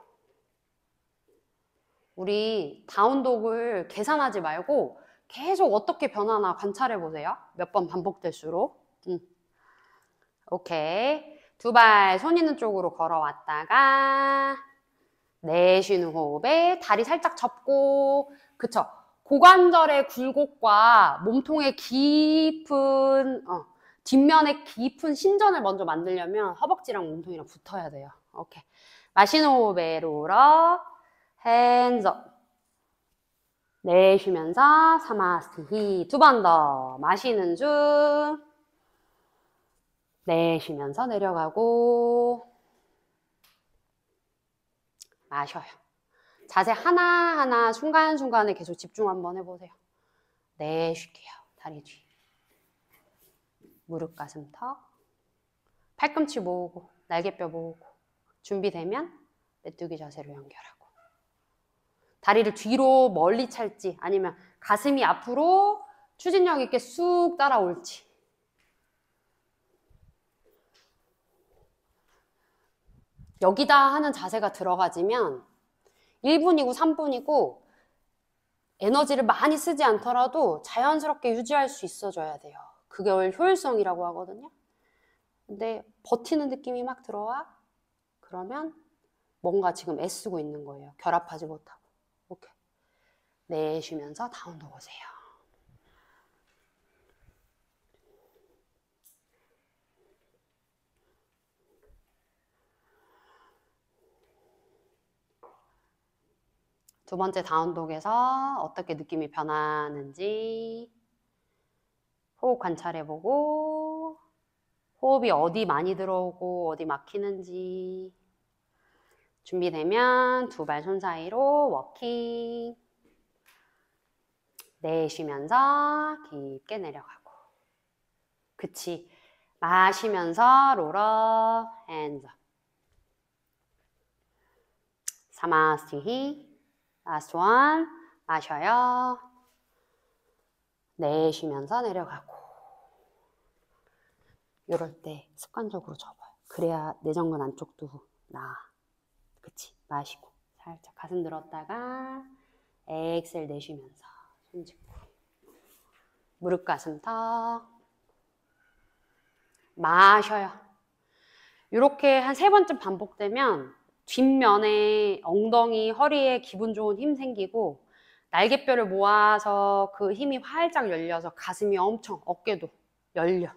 우리 다운독을 계산하지 말고 계속 어떻게 변하나 관찰해 보세요. 몇 번 반복될수록. 오케이. 두 발 손 있는 쪽으로 걸어왔다가 내쉬는 호흡에 다리 살짝 접고, 그쵸? 고관절의 굴곡과 몸통의 깊은 뒷면의 깊은 신전을 먼저 만들려면 허벅지랑 몸통이랑 붙어야 돼요. 오케이. 마시는 호흡에 롤업, 핸즈업. 내쉬면서 사마스티. 두 번 더. 마시는 중. 내쉬면서 내려가고. 마셔요. 자세 하나하나 순간순간에 계속 집중 한번 해보세요. 내쉴게요. 다리 뒤. 무릎 가슴 턱. 팔꿈치 모으고 날개뼈 모으고. 준비되면 메뚜기 자세로 연결하고. 다리를 뒤로 멀리 찰지 아니면 가슴이 앞으로 추진력 있게 쑥 따라올지. 여기다 하는 자세가 들어가지면 1분이고 3분이고 에너지를 많이 쓰지 않더라도 자연스럽게 유지할 수 있어줘야 돼요. 그게 효율성이라고 하거든요. 근데 버티는 느낌이 막 들어와? 그러면 뭔가 지금 애쓰고 있는 거예요. 결합하지 못하고. 오케이. 내쉬면서 다운도 오세요. 두 번째 다운독에서 어떻게 느낌이 변하는지 호흡 관찰해보고 호흡이 어디 많이 들어오고 어디 막히는지. 준비되면 두 발 손 사이로 워킹. 내쉬면서 깊게 내려가고. 그치. 마시면서 롤업, 핸즈업. 사마스티. 라스트 원. 마셔요. 내쉬면서 내려가고. 이럴 때 습관적으로 접어요. 그래야 내전근 안쪽도 나아. 그치? 마시고 살짝 가슴 들었다가 엑셀 내쉬면서 손 짚고 무릎 가슴 턱. 마셔요. 이렇게 한 3번쯤 반복되면 뒷면에 엉덩이, 허리에 기분 좋은 힘 생기고 날개뼈를 모아서 그 힘이 활짝 열려서 가슴이 엄청, 어깨도 열려.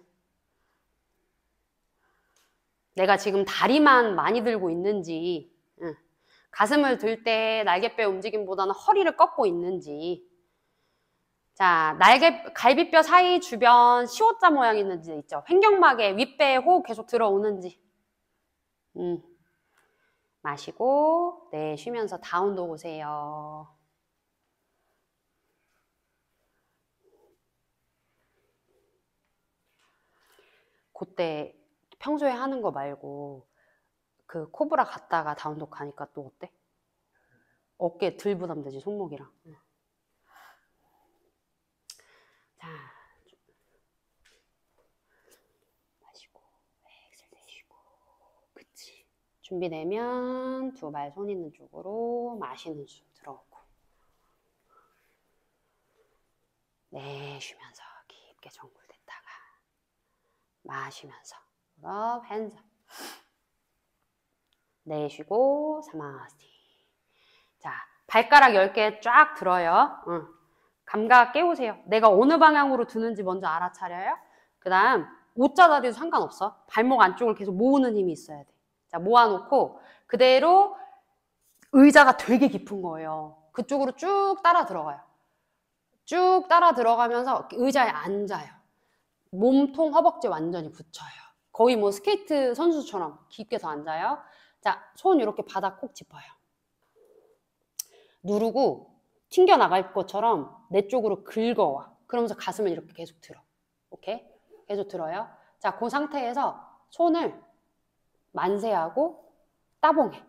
내가 지금 다리만 많이 들고 있는지, 가슴을 들 때 날개뼈 움직임보다는 허리를 꺾고 있는지. 자, 갈비뼈 사이 주변 시옷자 모양 있는 데 있죠. 횡격막에 윗배에 호흡 계속 들어오는지. 마시고 내쉬면서 다운도 오세요. 그때 평소에 하는 거 말고 그 코브라 갔다가 다운독 가니까 또 어때? 어깨 들 부담되지, 손목이랑. 자, 마시고 엑셀 내쉬고. 그치. 준비되면 두 발 손 있는 쪽으로 마시는 숨 들어오고 내쉬면서 깊게 정굴됐다가 마시면서 업 핸즈. 내쉬고 사마스티. 자, 발가락 10개 쫙 들어요. 감각 깨우세요. 내가 어느 방향으로 드는지 먼저 알아차려요. 그 다음 O자다리도 상관없어. 발목 안쪽을 계속 모으는 힘이 있어야 돼. 자, 모아놓고 그대로 의자가 되게 깊은 거예요. 그쪽으로 쭉 따라 들어가요. 쭉 따라 들어가면서 의자에 앉아요. 몸통 허벅지 완전히 붙여요. 거의 뭐 스케이트 선수처럼 깊게 더 앉아요. 자, 손 이렇게 바닥 콕 짚어요. 누르고 튕겨나갈 것처럼 내 쪽으로 긁어와. 그러면서 가슴을 이렇게 계속 들어. 오케이? 계속 들어요. 자, 그 상태에서 손을 만세하고 따봉해.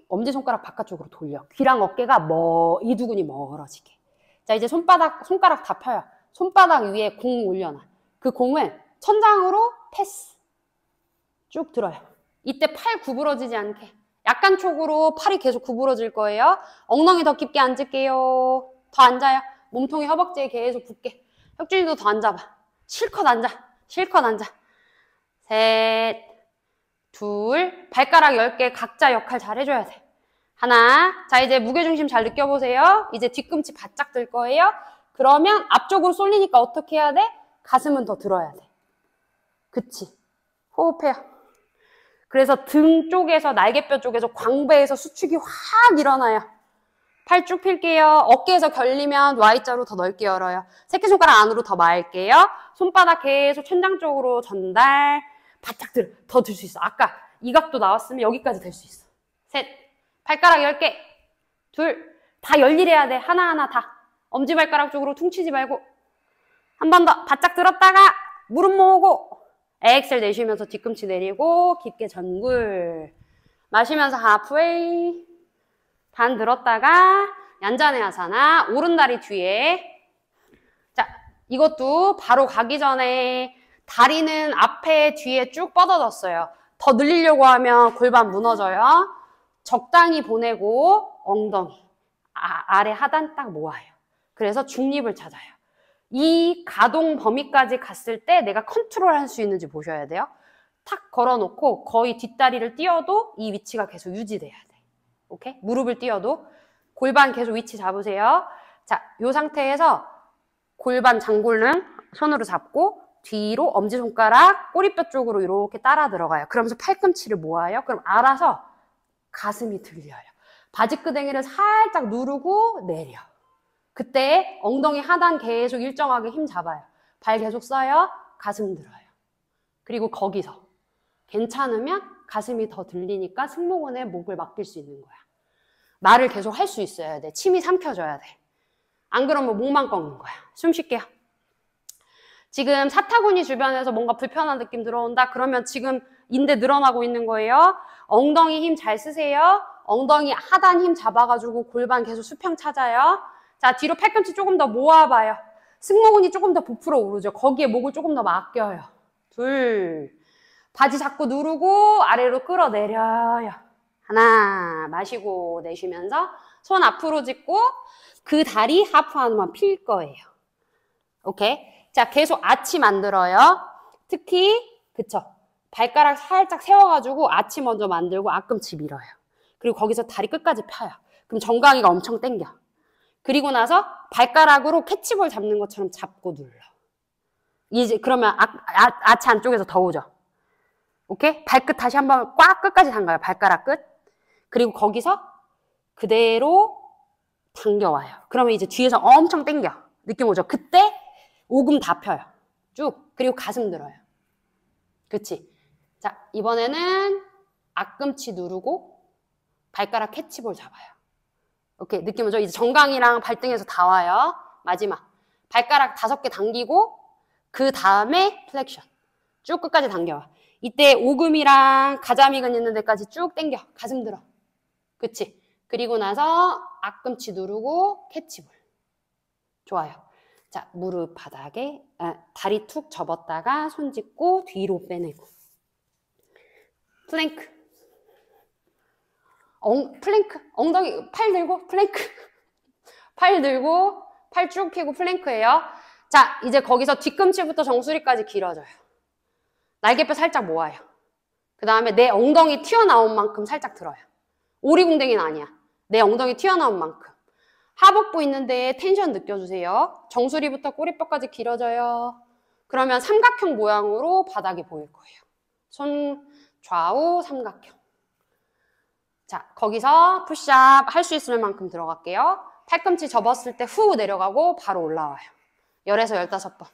엄지손가락 바깥쪽으로 돌려. 귀랑 어깨가 이두근이 멀어지게. 자, 이제 손가락 다 펴요. 손바닥 위에 공 올려놔. 그 공을 천장으로 패스. 쭉 들어요. 이때 팔 구부러지지 않게. 약간 쪽으로 팔이 계속 구부러질 거예요. 엉덩이 더 깊게 앉을게요. 더 앉아요. 몸통이 허벅지에 계속 붙게. 혁준이도 더 앉아봐. 실컷 앉아. 실컷 앉아. 셋, 둘, 발가락 10개 각자 역할 잘 해줘야 돼. 하나. 자, 이제 무게중심 잘 느껴보세요. 이제 뒤꿈치 바짝 들 거예요. 그러면 앞쪽으로 쏠리니까 어떻게 해야 돼? 가슴은 더 들어야 돼. 그치? 호흡해요. 그래서 등 쪽에서, 날개뼈 쪽에서, 광배에서 수축이 확 일어나요. 팔 쭉 필게요. 어깨에서 결리면 Y자로 더 넓게 열어요. 새끼손가락 안으로 더 말게요. 손바닥 계속 천장 쪽으로 전달. 바짝 들어. 더 들 수 있어. 아까 이 각도 나왔으면 여기까지 될 수 있어. 셋. 발가락 10개. 둘. 다 열일해야 돼. 하나하나 다. 엄지발가락 쪽으로 퉁치지 말고. 한 번 더. 바짝 들었다가 무릎 모으고. 엑셀 내쉬면서 뒤꿈치 내리고 깊게 전굴. 마시면서 하프웨이. 반 들었다가 얀자네 아사나. 오른다리 뒤에. 자, 이것도 바로 가기 전에 다리는 앞에 뒤에 쭉 뻗어졌어요. 더 늘리려고 하면 골반 무너져요. 적당히 보내고 엉덩이 아래 하단 딱 모아요. 그래서 중립을 찾아요. 이 가동 범위까지 갔을 때 내가 컨트롤할 수 있는지 보셔야 돼요. 탁 걸어놓고 거의 뒷다리를 띄워도 이 위치가 계속 유지돼야 돼. 오케이? 무릎을 띄워도 골반 계속 위치 잡으세요. 자, 이 상태에서 골반 장골는 손으로 잡고 뒤로 엄지손가락 꼬리뼈 쪽으로 이렇게 따라 들어가요. 그러면서 팔꿈치를 모아요. 그럼 알아서 가슴이 들려요. 바지끄댕이를 살짝 누르고 내려. 그때 엉덩이 하단 계속 일정하게 힘 잡아요. 발 계속 써요. 가슴 들어요. 그리고 거기서 괜찮으면 가슴이 더 들리니까 승모근에 목을 맡길 수 있는 거야. 말을 계속 할 수 있어야 돼. 침이 삼켜져야 돼. 안 그러면 목만 꺾는 거야. 숨 쉴게요. 지금 사타구니 주변에서 뭔가 불편한 느낌 들어온다? 그러면 지금 인대 늘어나고 있는 거예요. 엉덩이 힘 잘 쓰세요. 엉덩이 하단 힘 잡아가지고 골반 계속 수평 찾아요. 자, 뒤로 팔꿈치 조금 더 모아봐요. 승모근이 조금 더 부풀어 오르죠. 거기에 목을 조금 더 맡겨요. 둘. 바지 잡고 누르고 아래로 끌어내려요. 하나. 마시고 내쉬면서 손 앞으로 짚고 그 다리 하프 하나만 필 거예요. 오케이? 자, 계속 아치 만들어요. 특히, 그쵸? 발가락 살짝 세워가지고 아치 먼저 만들고 앞꿈치 밀어요. 그리고 거기서 다리 끝까지 펴요. 그럼 정강이가 엄청 당겨. 그리고 나서 발가락으로 캐치볼 잡는 것처럼 잡고 눌러. 이제 그러면 아치 안쪽에서 더 오죠. 오케이? 발끝 다시 한번 꽉 끝까지 당겨요. 발가락 끝. 그리고 거기서 그대로 당겨와요. 그러면 이제 뒤에서 엄청 당겨. 느낌 오죠? 그때 오금 다 펴요. 쭉. 그리고 가슴 들어요. 그치? 자, 이번에는 앞꿈치 누르고 발가락 캐치볼 잡아요. 오케이, 느낌 오죠? 이제 정강이랑 발등에서 다 와요. 마지막. 발가락 5개 당기고 그 다음에 플렉션. 쭉 끝까지 당겨와. 이때 오금이랑 가자미근 있는 데까지 쭉 당겨. 가슴 들어. 그치? 그리고 나서 앞꿈치 누르고 캐치볼. 좋아요. 자, 무릎 바닥에 다리 툭 접었다가 손 짚고 뒤로 빼내고. 플랭크. 플랭크. 엉덩이 팔 들고 플랭크. 팔 들고 팔 쭉 펴고 플랭크예요. 자, 이제 거기서 뒤꿈치부터 정수리까지 길어져요. 날개뼈 살짝 모아요. 그 다음에 내 엉덩이 튀어나온 만큼 살짝 들어요. 오리궁뎅이는 아니야. 내 엉덩이 튀어나온 만큼. 하복부 있는 데에 텐션 느껴주세요. 정수리부터 꼬리뼈까지 길어져요. 그러면 삼각형 모양으로 바닥이 보일 거예요. 손 좌우 삼각형. 자, 거기서 푸시업 할 수 있을 만큼 들어갈게요. 팔꿈치 접었을 때 후 내려가고 바로 올라와요. 10에서 15번.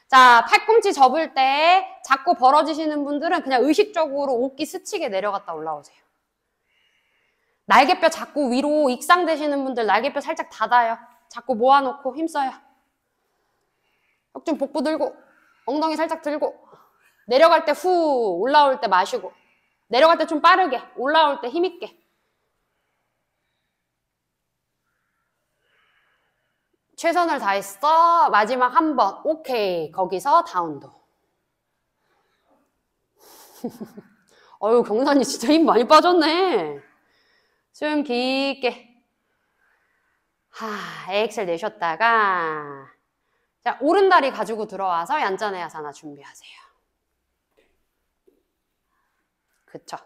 자, 팔꿈치 접을 때 자꾸 벌어지시는 분들은 그냥 의식적으로 옷기 스치게 내려갔다 올라오세요. 날개뼈 자꾸 위로 익상되시는 분들 날개뼈 살짝 닫아요. 자꾸 모아놓고 힘써요. 혁준 복부 들고 엉덩이 살짝 들고 내려갈 때 후, 올라올 때 마시고 내려갈 때 좀 빠르게, 올라올 때 힘있게. 최선을 다했어. 마지막 한 번. 오케이. 거기서 다운도. 어휴, 경단이 진짜 힘 많이 빠졌네. 숨 깊게. 엑셀 내쉬었다가 자, 오른다리 가지고 들어와서 얀자네아사나 준비하세요. 그쵸?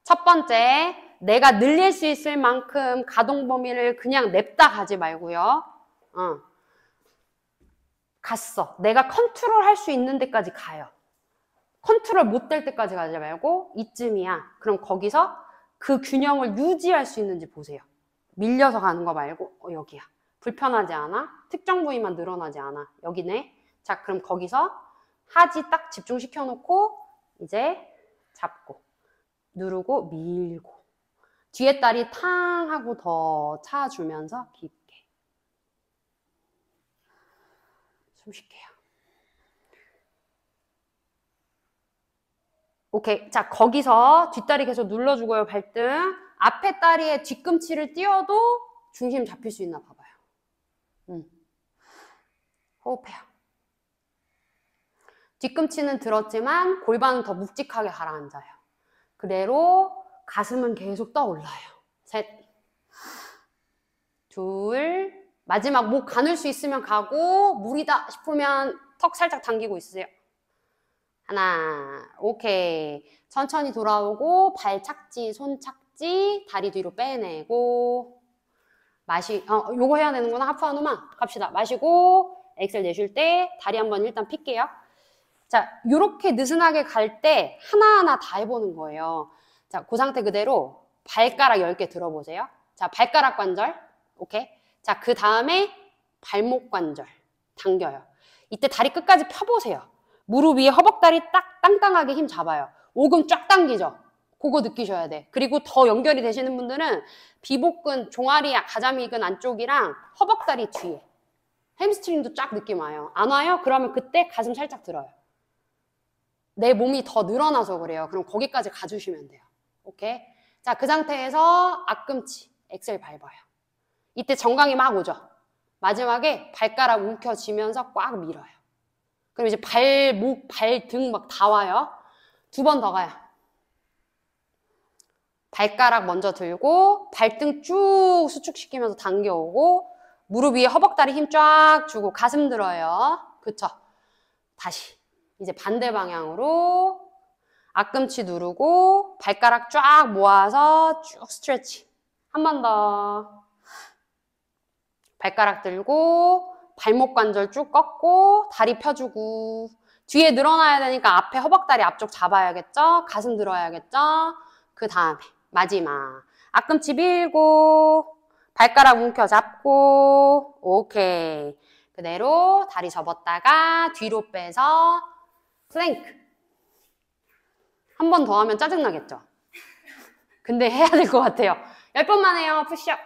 첫 번째, 내가 늘릴 수 있을 만큼 가동 범위를 그냥 냅다 가지 말고요. 갔어. 내가 컨트롤 할 수 있는 데까지 가요. 컨트롤 못 될 때까지 가지 말고 이쯤이야. 그럼 거기서 그 균형을 유지할 수 있는지 보세요. 밀려서 가는 거 말고 여기야. 불편하지 않아? 특정 부위만 늘어나지 않아. 여기네. 자, 그럼 거기서 하지 딱 집중시켜 놓고 이제 잡고 누르고 밀고 뒤에 다리 탕 하고 더 차주면서 깊게 숨 쉴게요. 오케이. 자, 거기서 뒷다리 계속 눌러주고요. 발등. 앞에 다리에 뒤꿈치를 띄워도 중심 잡힐 수 있나 봐봐요. 호흡해요. 뒤꿈치는 들었지만 골반은 더 묵직하게 가라앉아요. 그대로 가슴은 계속 떠올라요. 셋, 둘, 마지막 목 가눌 수 있으면 가고 무리다 싶으면 턱 살짝 당기고 있으세요. 하나, 오케이. 천천히 돌아오고 발 착지, 손 착지, 다리 뒤로 빼내고 요거 해야 되는구나. 하프 한호만 갑시다. 마시고 엑셀 내쉴 때 다리 한번 일단 필게요. 자, 요렇게 느슨하게 갈 때 하나하나 다 해보는 거예요. 자, 그 상태 그대로 발가락 10개 들어보세요. 자, 발가락 관절. 오케이. 자, 그 다음에 발목 관절 당겨요. 이때 다리 끝까지 펴보세요. 무릎 위에 허벅다리 딱 땅땅하게 힘 잡아요. 오금 쫙 당기죠. 그거 느끼셔야 돼. 그리고 더 연결이 되시는 분들은 비복근, 종아리, 가자미근 안쪽이랑 허벅다리 뒤에 햄스트링도 쫙 느낌 와요. 안 와요? 그러면 그때 가슴 살짝 들어요. 내 몸이 더 늘어나서 그래요. 그럼 거기까지 가주시면 돼요. 오케이? 자, 그 상태에서 앞꿈치, 엑셀 밟아요. 이때 정강이 막 오죠. 마지막에 발가락 움켜쥐면서 꽉 밀어요. 그럼 이제 발목, 발등 막 다 와요. 2번 더 가요. 발가락 먼저 들고 발등 쭉 수축시키면서 당겨오고 무릎 위에 허벅다리 힘 쫙 주고 가슴 들어요. 그쵸? 다시 이제 반대 방향으로 앞꿈치 누르고 발가락 쫙 모아서 쭉 스트레치. 한 번 더. 발가락 들고 발목 관절 쭉 꺾고 다리 펴주고 뒤에 늘어나야 되니까 앞에 허벅다리 앞쪽 잡아야겠죠? 가슴 들어야겠죠? 그 다음에 마지막 앞꿈치 밀고 발가락 움켜 잡고 오케이. 그대로 다리 접었다가 뒤로 빼서 플랭크. 한 번 더 하면 짜증나겠죠? 근데 해야 될 것 같아요. 10번만 해요. 푸시업.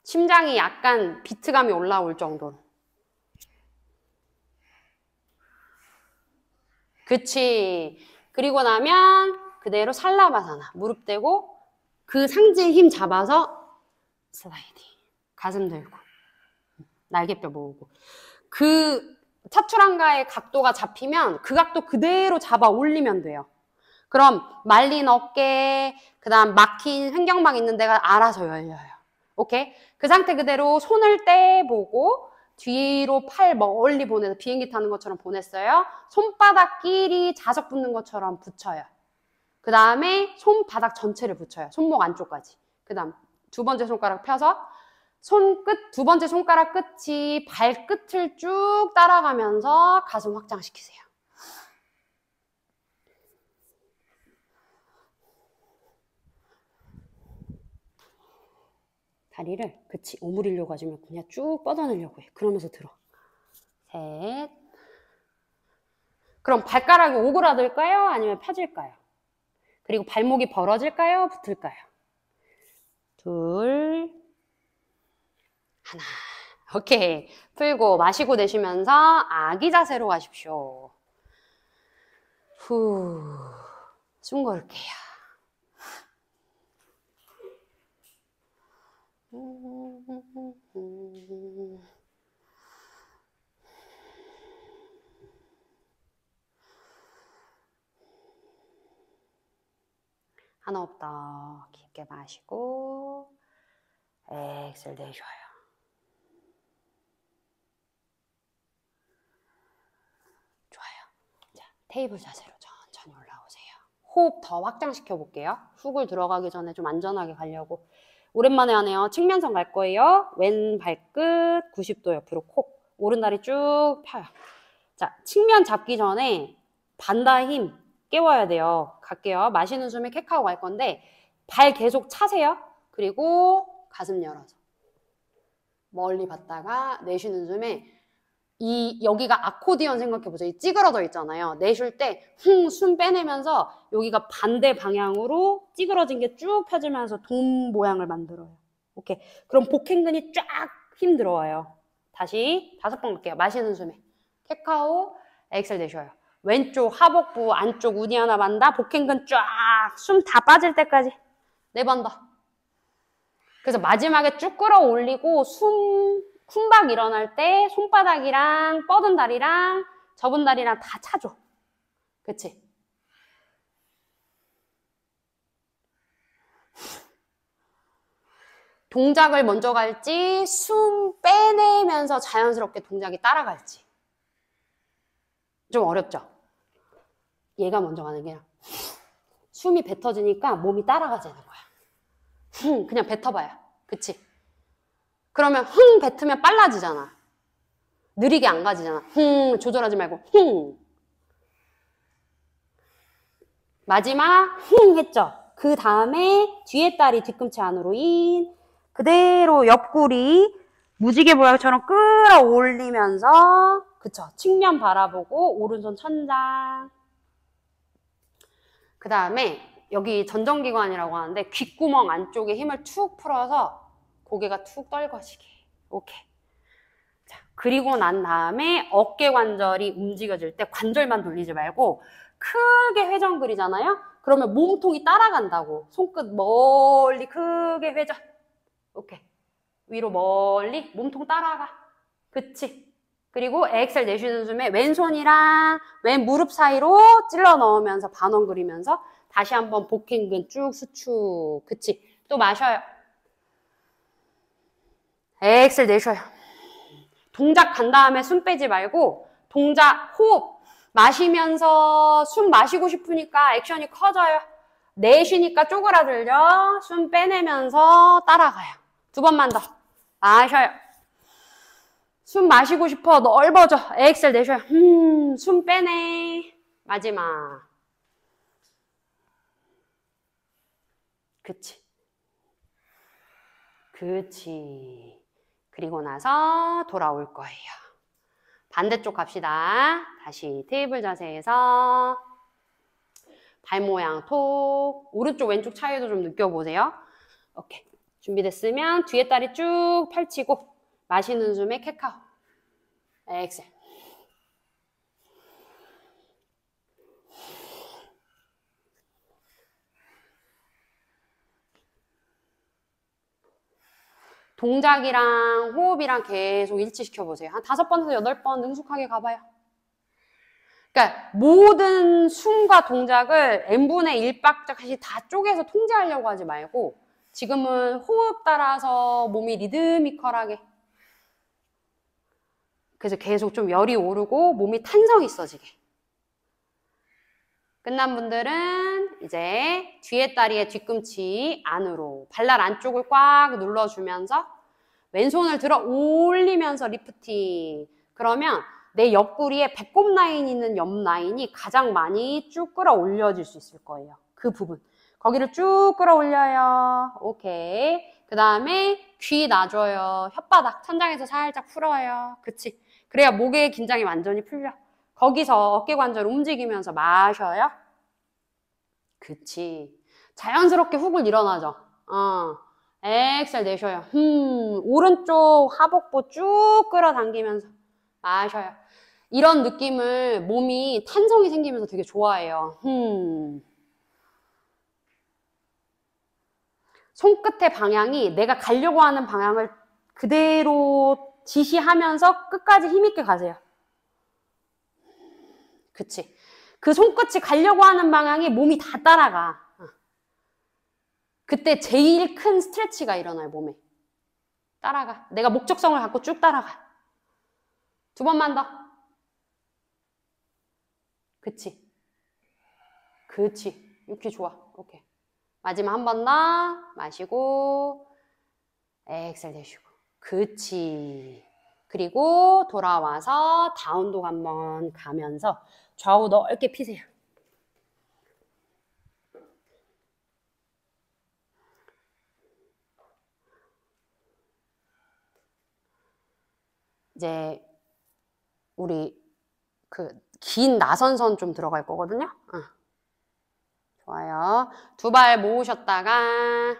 심장이 약간 비트감이 올라올 정도로. 그치. 그리고 나면 그대로 살라바사나. 무릎 대고 그 상체에 힘 잡아서 슬라이딩. 가슴 들고. 날개뼈 모으고. 그 차투랑가의 각도가 잡히면 그 각도 그대로 잡아 올리면 돼요. 그럼 말린 어깨, 그 다음 막힌 횡격막 있는 데가 알아서 열려요. 오케이? 그 상태 그대로 손을 떼보고 뒤로 팔 멀리 보내서 비행기 타는 것처럼 보냈어요. 손바닥끼리 자석 붙는 것처럼 붙여요. 그 다음에 손바닥 전체를 붙여요. 손목 안쪽까지. 그 다음 두 번째 손가락 펴서 손끝, 두 번째 손가락 끝이 발끝을 쭉 따라가면서 가슴 확장시키세요. 다리를, 그치, 오므리려고 하지 말고 그냥 쭉 뻗어내려고 해. 그러면서 들어. 셋. 그럼 발가락이 오그라들까요? 아니면 펴질까요? 그리고 발목이 벌어질까요? 붙을까요? 둘. 하나. 오케이. 풀고 마시고 내쉬면서 아기 자세로 가십시오. 후. 숨 고를게요. 한 호흡 더 깊게 마시고 엑셀 내쉬어요. 좋아요. 자, 테이블 자세로 천천히 올라오세요. 호흡 더 확장시켜 볼게요. 훅을 들어가기 전에 좀 안전하게 가려고. 오랜만에 하네요. 측면선 갈 거예요. 왼 발끝 90도 옆으로 콕. 오른 다리 쭉 펴요. 자, 측면 잡기 전에 반다 힘 깨워야 돼요. 갈게요. 마시는 숨에 캣하고 갈 건데 발 계속 차세요. 그리고 가슴 열어서 멀리 봤다가 내쉬는 숨에 여기가 아코디언 생각해보세요. 이 찌그러져 있잖아요. 내쉴 때 숨 빼내면서 여기가 반대 방향으로 찌그러진 게 쭉 펴지면서 돔 모양을 만들어요. 오케이. 그럼 복행근이 쫙 힘 들어와요. 다시 5번 갈게요. 마시는 숨에 캣카우 엑셀 내쉬어요. 왼쪽 하복부 안쪽 우니 하나 만다. 복행근 쫙 숨 다 빠질 때까지 4번 더. 그래서 마지막에 쭉 끌어올리고 쿵박 일어날 때 손바닥이랑 뻗은 다리랑 접은 다리랑 다 차줘. 그치? 동작을 먼저 갈지 숨 빼내면서 자연스럽게 동작이 따라갈지. 좀 어렵죠? 얘가 먼저 가는 게 아니라 숨이 뱉어지니까 몸이 따라가지는 거야. 그냥 뱉어봐요. 그치? 그러면 뱉으면 빨라지잖아. 느리게 안 가지잖아. 조절하지 말고 마지막 했죠. 그 다음에 뒤에 다리 뒤꿈치 안으로 인. 그대로 옆구리 무지개 모양처럼 끌어올리면서 그쵸. 측면 바라보고 오른손 천장. 그 다음에 여기 전정기관이라고 하는데 귓구멍 안쪽에 힘을 툭 풀어서 고개가 툭 떨궈지게. 오케이. 자, 그리고 난 다음에 어깨 관절이 움직여질 때 관절만 돌리지 말고 크게 회전 그리잖아요? 그러면 몸통이 따라간다고. 손끝 멀리 크게 회전. 오케이. 위로 멀리 몸통 따라가. 그치? 그리고 엑셀 내쉬는 숨에 왼손이랑 왼 무릎 사이로 찔러 넣으면서 반원 그리면서 다시 한번 복행근 쭉 수축. 그치? 또 마셔요. 엑셀 내쉬어요. 동작 간 다음에 숨 빼지 말고 동작 호흡 마시면서 숨 마시고 싶으니까 액션이 커져요. 내쉬니까 쪼그라들려. 숨 빼내면서 따라가요. 2번만 더. 마셔요. 숨 마시고 싶어. 넓어져. 엑셀 내쉬어요. 숨 빼내. 마지막. 그치. 그치. 그리고 나서 돌아올 거예요. 반대쪽 갑시다. 다시 테이블 자세에서 발 모양 톡. 오른쪽 왼쪽 차이도 좀 느껴보세요. 오케이. 준비됐으면 뒤에 다리 쭉 펼치고 마시는 숨에 캣카우. 엑셀. 동작이랑 호흡이랑 계속 일치시켜보세요. 한 5번에서 8번 능숙하게 가봐요. 그러니까 모든 숨과 동작을 n분의 1박자씩 다 쪼개서 통제하려고 하지 말고 지금은 호흡 따라서 몸이 리드미컬하게 그래서 계속 좀 열이 오르고 몸이 탄성 있어지게. 끝난 분들은 이제 뒤에 다리의 뒤꿈치 안으로 발날 안쪽을 꽉 눌러주면서 왼손을 들어 올리면서 리프팅. 그러면 내 옆구리에 배꼽 라인 있는 옆 라인이 가장 많이 쭉 끌어올려질 수 있을 거예요. 그 부분. 거기를 쭉 끌어올려요. 오케이. 그 다음에 귀 놔줘요. 혓바닥 천장에서 살짝 풀어요. 그치. 그래야 목의 긴장이 완전히 풀려. 거기서 어깨관절 움직이면서 마셔요. 그치. 자연스럽게 훅을 일어나죠. 엑셀 내쉬어요. 오른쪽 하복부 쭉 끌어당기면서 마셔요. 이런 느낌을 몸이 탄성이 생기면서 되게 좋아해요. 손끝의 방향이 내가 가려고 하는 방향을 그대로 지시하면서 끝까지 힘있게 가세요. 그치. 그 손끝이 가려고 하는 방향이 몸이 다 따라가. 그때 제일 큰 스트레치가 일어나요, 몸에. 따라가. 내가 목적성을 갖고 쭉 따라가. 두 번만 더. 그치. 그치. 이렇게 좋아. 오케이. 마지막 한 번 더. 마시고. 엑셀 내쉬고. 그치. 그리고 돌아와서 다운독 한번 가면서 좌우 넓게 피세요. 이제 우리 그 긴 나선선 좀 들어갈 거거든요. 좋아요. 두 발 모으셨다가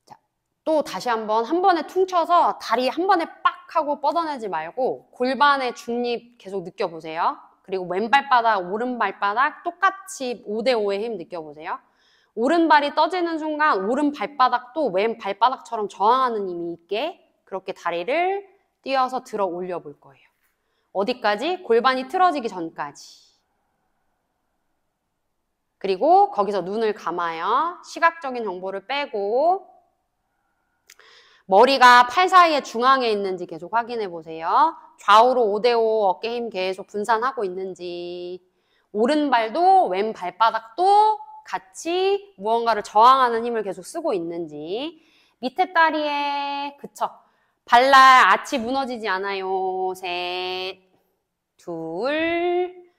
자, 또 다시 한 번에 퉁쳐서 다리 한 번에 빡 하고 뻗어내지 말고 골반의 중립 계속 느껴보세요. 그리고 왼발바닥, 오른발바닥 똑같이 5대5의 힘 느껴보세요. 오른발이 떠지는 순간 오른 발바닥도 왼 발바닥처럼 저항하는 힘이 있게 그렇게 다리를 띄어서 들어 올려 볼 거예요. 어디까지? 골반이 틀어지기 전까지. 그리고 거기서 눈을 감아요. 시각적인 정보를 빼고 머리가 팔 사이에 중앙에 있는지 계속 확인해 보세요. 좌우로 5대5 어깨 힘 계속 분산하고 있는지 오른발도 왼 발바닥도 같이 무언가를 저항하는 힘을 계속 쓰고 있는지 밑에 다리에 그쵸. 발날 아치 무너지지 않아요. 셋, 둘,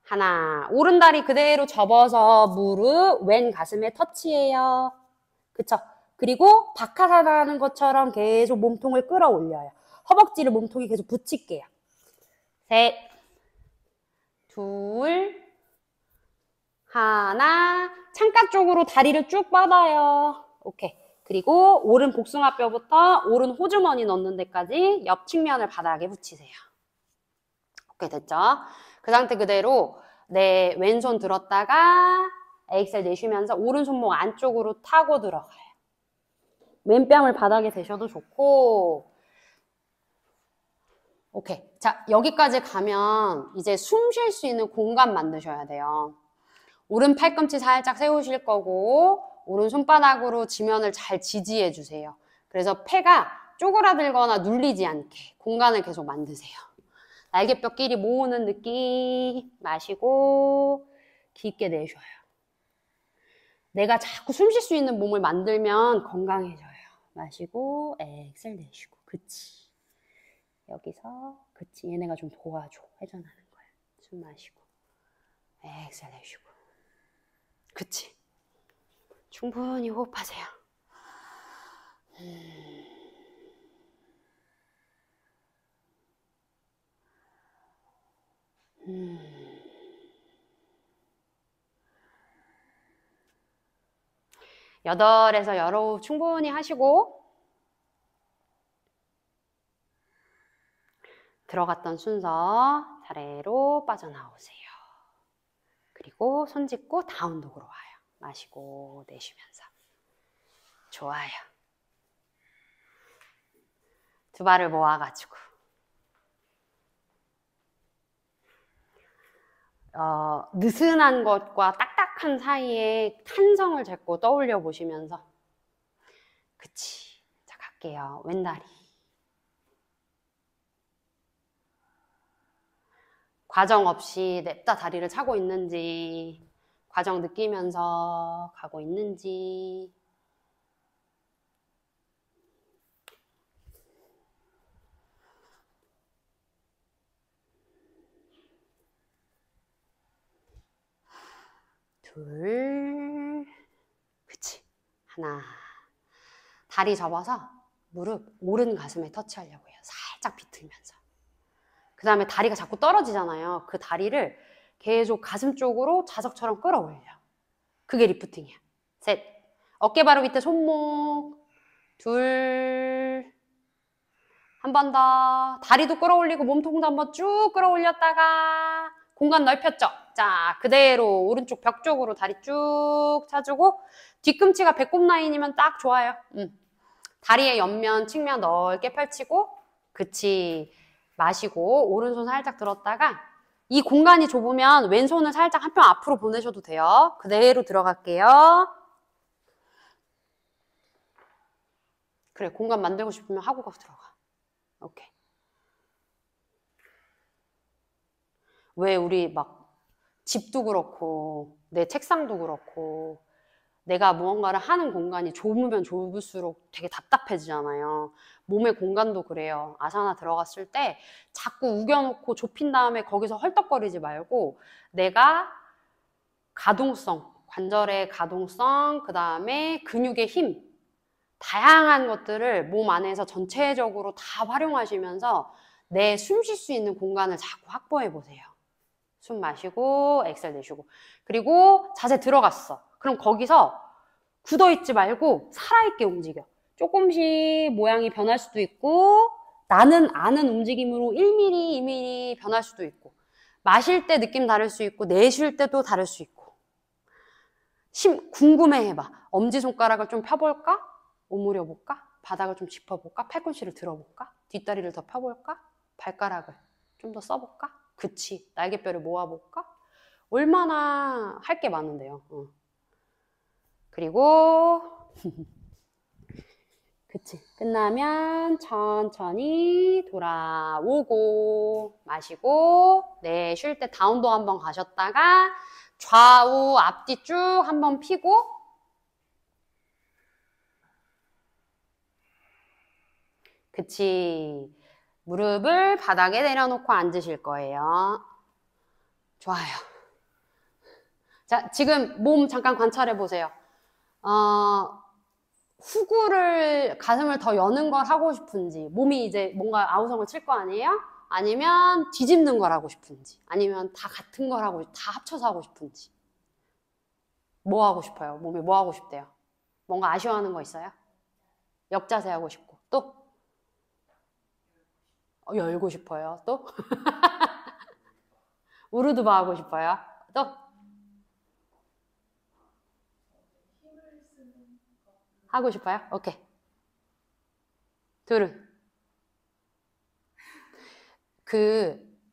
하나. 오른다리 그대로 접어서 무릎 왼 가슴에 터치해요. 그쵸? 그리고 박하사나하는 것처럼 계속 몸통을 끌어올려요. 허벅지를 몸통에 계속 붙일게요. 셋, 둘, 하나. 창가 쪽으로 다리를 쭉 뻗어요. 오케이. 그리고 오른 복숭아뼈부터 오른 호주머니 넣는 데까지 옆 측면을 바닥에 붙이세요. 오케이, 됐죠? 그 상태 그대로 내 왼손 들었다가 엑셀 내쉬면서 오른손목 안쪽으로 타고 들어가요. 왼뺨을 바닥에 대셔도 좋고 오케이. 자, 여기까지 가면 이제 숨 쉴 수 있는 공간 만드셔야 돼요. 오른 팔꿈치 살짝 세우실 거고 오른 손바닥으로 지면을 잘 지지해 주세요. 그래서 폐가 쪼그라들거나 눌리지 않게 공간을 계속 만드세요. 날개뼈끼리 모으는 느낌 마시고 깊게 내쉬어요. 내가 자꾸 숨 쉴 수 있는 몸을 만들면 건강해져요. 마시고 엑셀 내쉬고 그치. 여기서 그치. 얘네가 좀 도와줘. 회전하는 거야. 숨 마시고 엑셀 내쉬고 그치. 충분히 호흡하세요. 여덟에서 여러 충분히 하시고 들어갔던 순서 차례로 빠져나오세요. 그리고 손 짚고 다운독으로 와요. 마시고 내쉬면서 좋아요. 두 발을 모아가지고 느슨한 것과 딱딱한 사이에 탄성을 잡고 떠올려 보시면서 그치. 자, 갈게요. 왼다리. 과정 없이 냅다 다리를 차고 있는지, 과정 느끼면서 가고 있는지. 둘, 그치. 하나. 다리 접어서 무릎 오른 가슴에 터치하려고 해요. 살짝 비틀면서. 그 다음에 다리가 자꾸 떨어지잖아요. 그 다리를 계속 가슴 쪽으로 자석처럼 끌어올려. 그게 리프팅이야. 셋. 어깨 바로 밑에 손목. 둘. 한 번 더. 다리도 끌어올리고 몸통도 한번 쭉 끌어올렸다가 공간 넓혔죠? 자, 그대로 오른쪽 벽 쪽으로 다리 쭉 차주고 뒤꿈치가 배꼽 라인이면 딱 좋아요. 다리의 옆면, 측면 넓게 펼치고 그치. 마시고 오른손 살짝 들었다가 이 공간이 좁으면 왼손을 살짝 한 뼘 앞으로 보내셔도 돼요. 그대로 들어갈게요. 그래, 공간 만들고 싶으면 하고 가서 들어가. 오케이. 왜 우리 막 집도 그렇고 내 책상도 그렇고 내가 무언가를 하는 공간이 좁으면 좁을수록 되게 답답해지잖아요. 몸의 공간도 그래요. 아사나 들어갔을 때 자꾸 우겨놓고 좁힌 다음에 거기서 헐떡거리지 말고 내가 가동성, 관절의 가동성, 그 다음에 근육의 힘, 다양한 것들을 몸 안에서 전체적으로 다 활용하시면서 내 숨 쉴 수 있는 공간을 자꾸 확보해 보세요. 숨 마시고 엑셀 내쉬고 그리고 자세 들어갔어. 그럼 거기서 굳어있지 말고 살아있게 움직여. 조금씩 모양이 변할 수도 있고 나는 아는 움직임으로 1mm, 2mm 변할 수도 있고 마실 때 느낌 다를 수 있고 내쉴 때도 다를 수 있고 궁금해해봐. 엄지손가락을 좀 펴볼까? 오므려볼까? 바닥을 좀 짚어볼까? 팔꿈치를 들어볼까? 뒷다리를 더 펴볼까? 발가락을 좀 더 써볼까? 그치. 날개뼈를 모아볼까? 얼마나 할 게 많은데요. 그리고 그치. 끝나면 천천히 돌아오고 마시고 네, 쉴 때 다운도 한번 가셨다가 좌우 앞뒤 쭉 한번 피고 그치. 무릎을 바닥에 내려놓고 앉으실 거예요. 좋아요. 자, 지금 몸 잠깐 관찰해 보세요. 후구를, 가슴을 더 여는 걸 하고 싶은지, 몸이 이제 뭔가 아우성을 칠 거 아니에요? 아니면 뒤집는 걸 하고 싶은지, 아니면 다 같은 걸 하고, 다 합쳐서 하고 싶은지. 뭐 하고 싶어요? 몸이 뭐 하고 싶대요? 뭔가 아쉬워하는 거 있어요? 역자세 하고 싶고, 또? 열고 싶어요, 또? 우르드바 하고 싶어요, 또? 하고 싶어요? 오케이. 둘은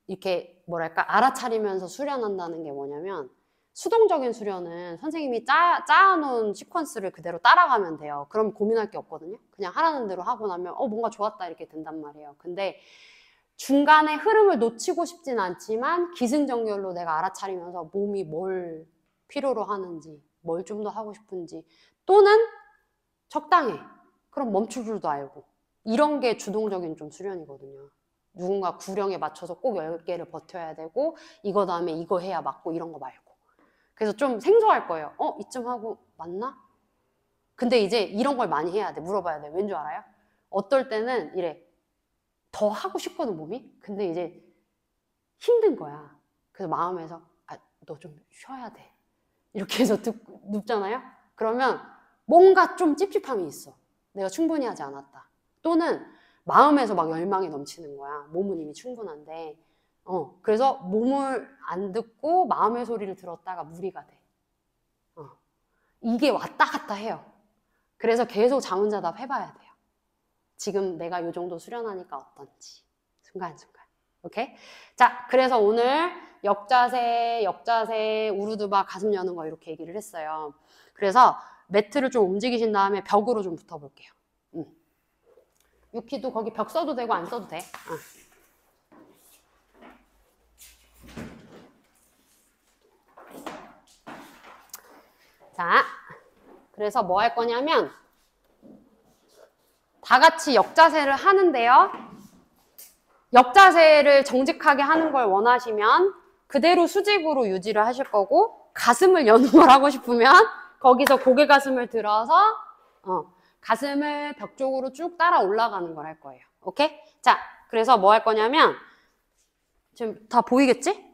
이렇게 뭐랄까 알아차리면서 수련한다는 게 뭐냐면 수동적인 수련은 선생님이 짜놓은 시퀀스를 그대로 따라가면 돼요. 그럼 고민할 게 없거든요. 그냥 하라는 대로 하고 나면 뭔가 좋았다 이렇게 된단 말이에요. 근데 중간에 흐름을 놓치고 싶진 않지만 기승전결로 내가 알아차리면서 몸이 뭘 필요로 하는지 뭘 좀 더 하고 싶은지 또는 적당해. 그럼 멈출 줄도 알고. 이런 게 주동적인 좀 수련이거든요. 누군가 구령에 맞춰서 꼭 10개를 버텨야 되고 이거 다음에 이거 해야 맞고 이런 거 말고. 그래서 좀 생소할 거예요. 이쯤 하고 맞나? 근데 이제 이런 걸 많이 해야 돼. 물어봐야 돼. 왠 줄 알아요? 어떨 때는 이래. 더 하고 싶거든 몸이. 근데 이제 힘든 거야. 그래서 마음에서 너 좀 쉬어야 돼. 이렇게 해서 눕잖아요. 그러면 뭔가 좀 찝찝함이 있어. 내가 충분히 하지 않았다. 또는 마음에서 막 열망이 넘치는 거야. 몸은 이미 충분한데. 그래서 몸을 안 듣고 마음의 소리를 들었다가 무리가 돼. 이게 왔다 갔다 해요. 그래서 계속 자문자답 해봐야 돼요. 지금 내가 이 정도 수련하니까 어떤지. 순간순간. 오케이? 자, 그래서 오늘 역자세, 우르드바, 가슴 여는 거 이렇게 얘기를 했어요. 그래서 매트를 좀 움직이신 다음에 벽으로 좀 붙어볼게요. 유키도 거기 벽 써도 되고 안 써도 돼. 자, 그래서 뭐 할 거냐면 다 같이 역자세를 하는데요. 역자세를 정직하게 하는 걸 원하시면 그대로 수직으로 유지를 하실 거고, 가슴을 여는 걸 하고 싶으면 거기서 고개 가슴을 들어서 가슴을 벽 쪽으로 쭉 따라 올라가는 걸 할 거예요. 오케이? 자, 그래서 뭐 할 거냐면 지금 다 보이겠지?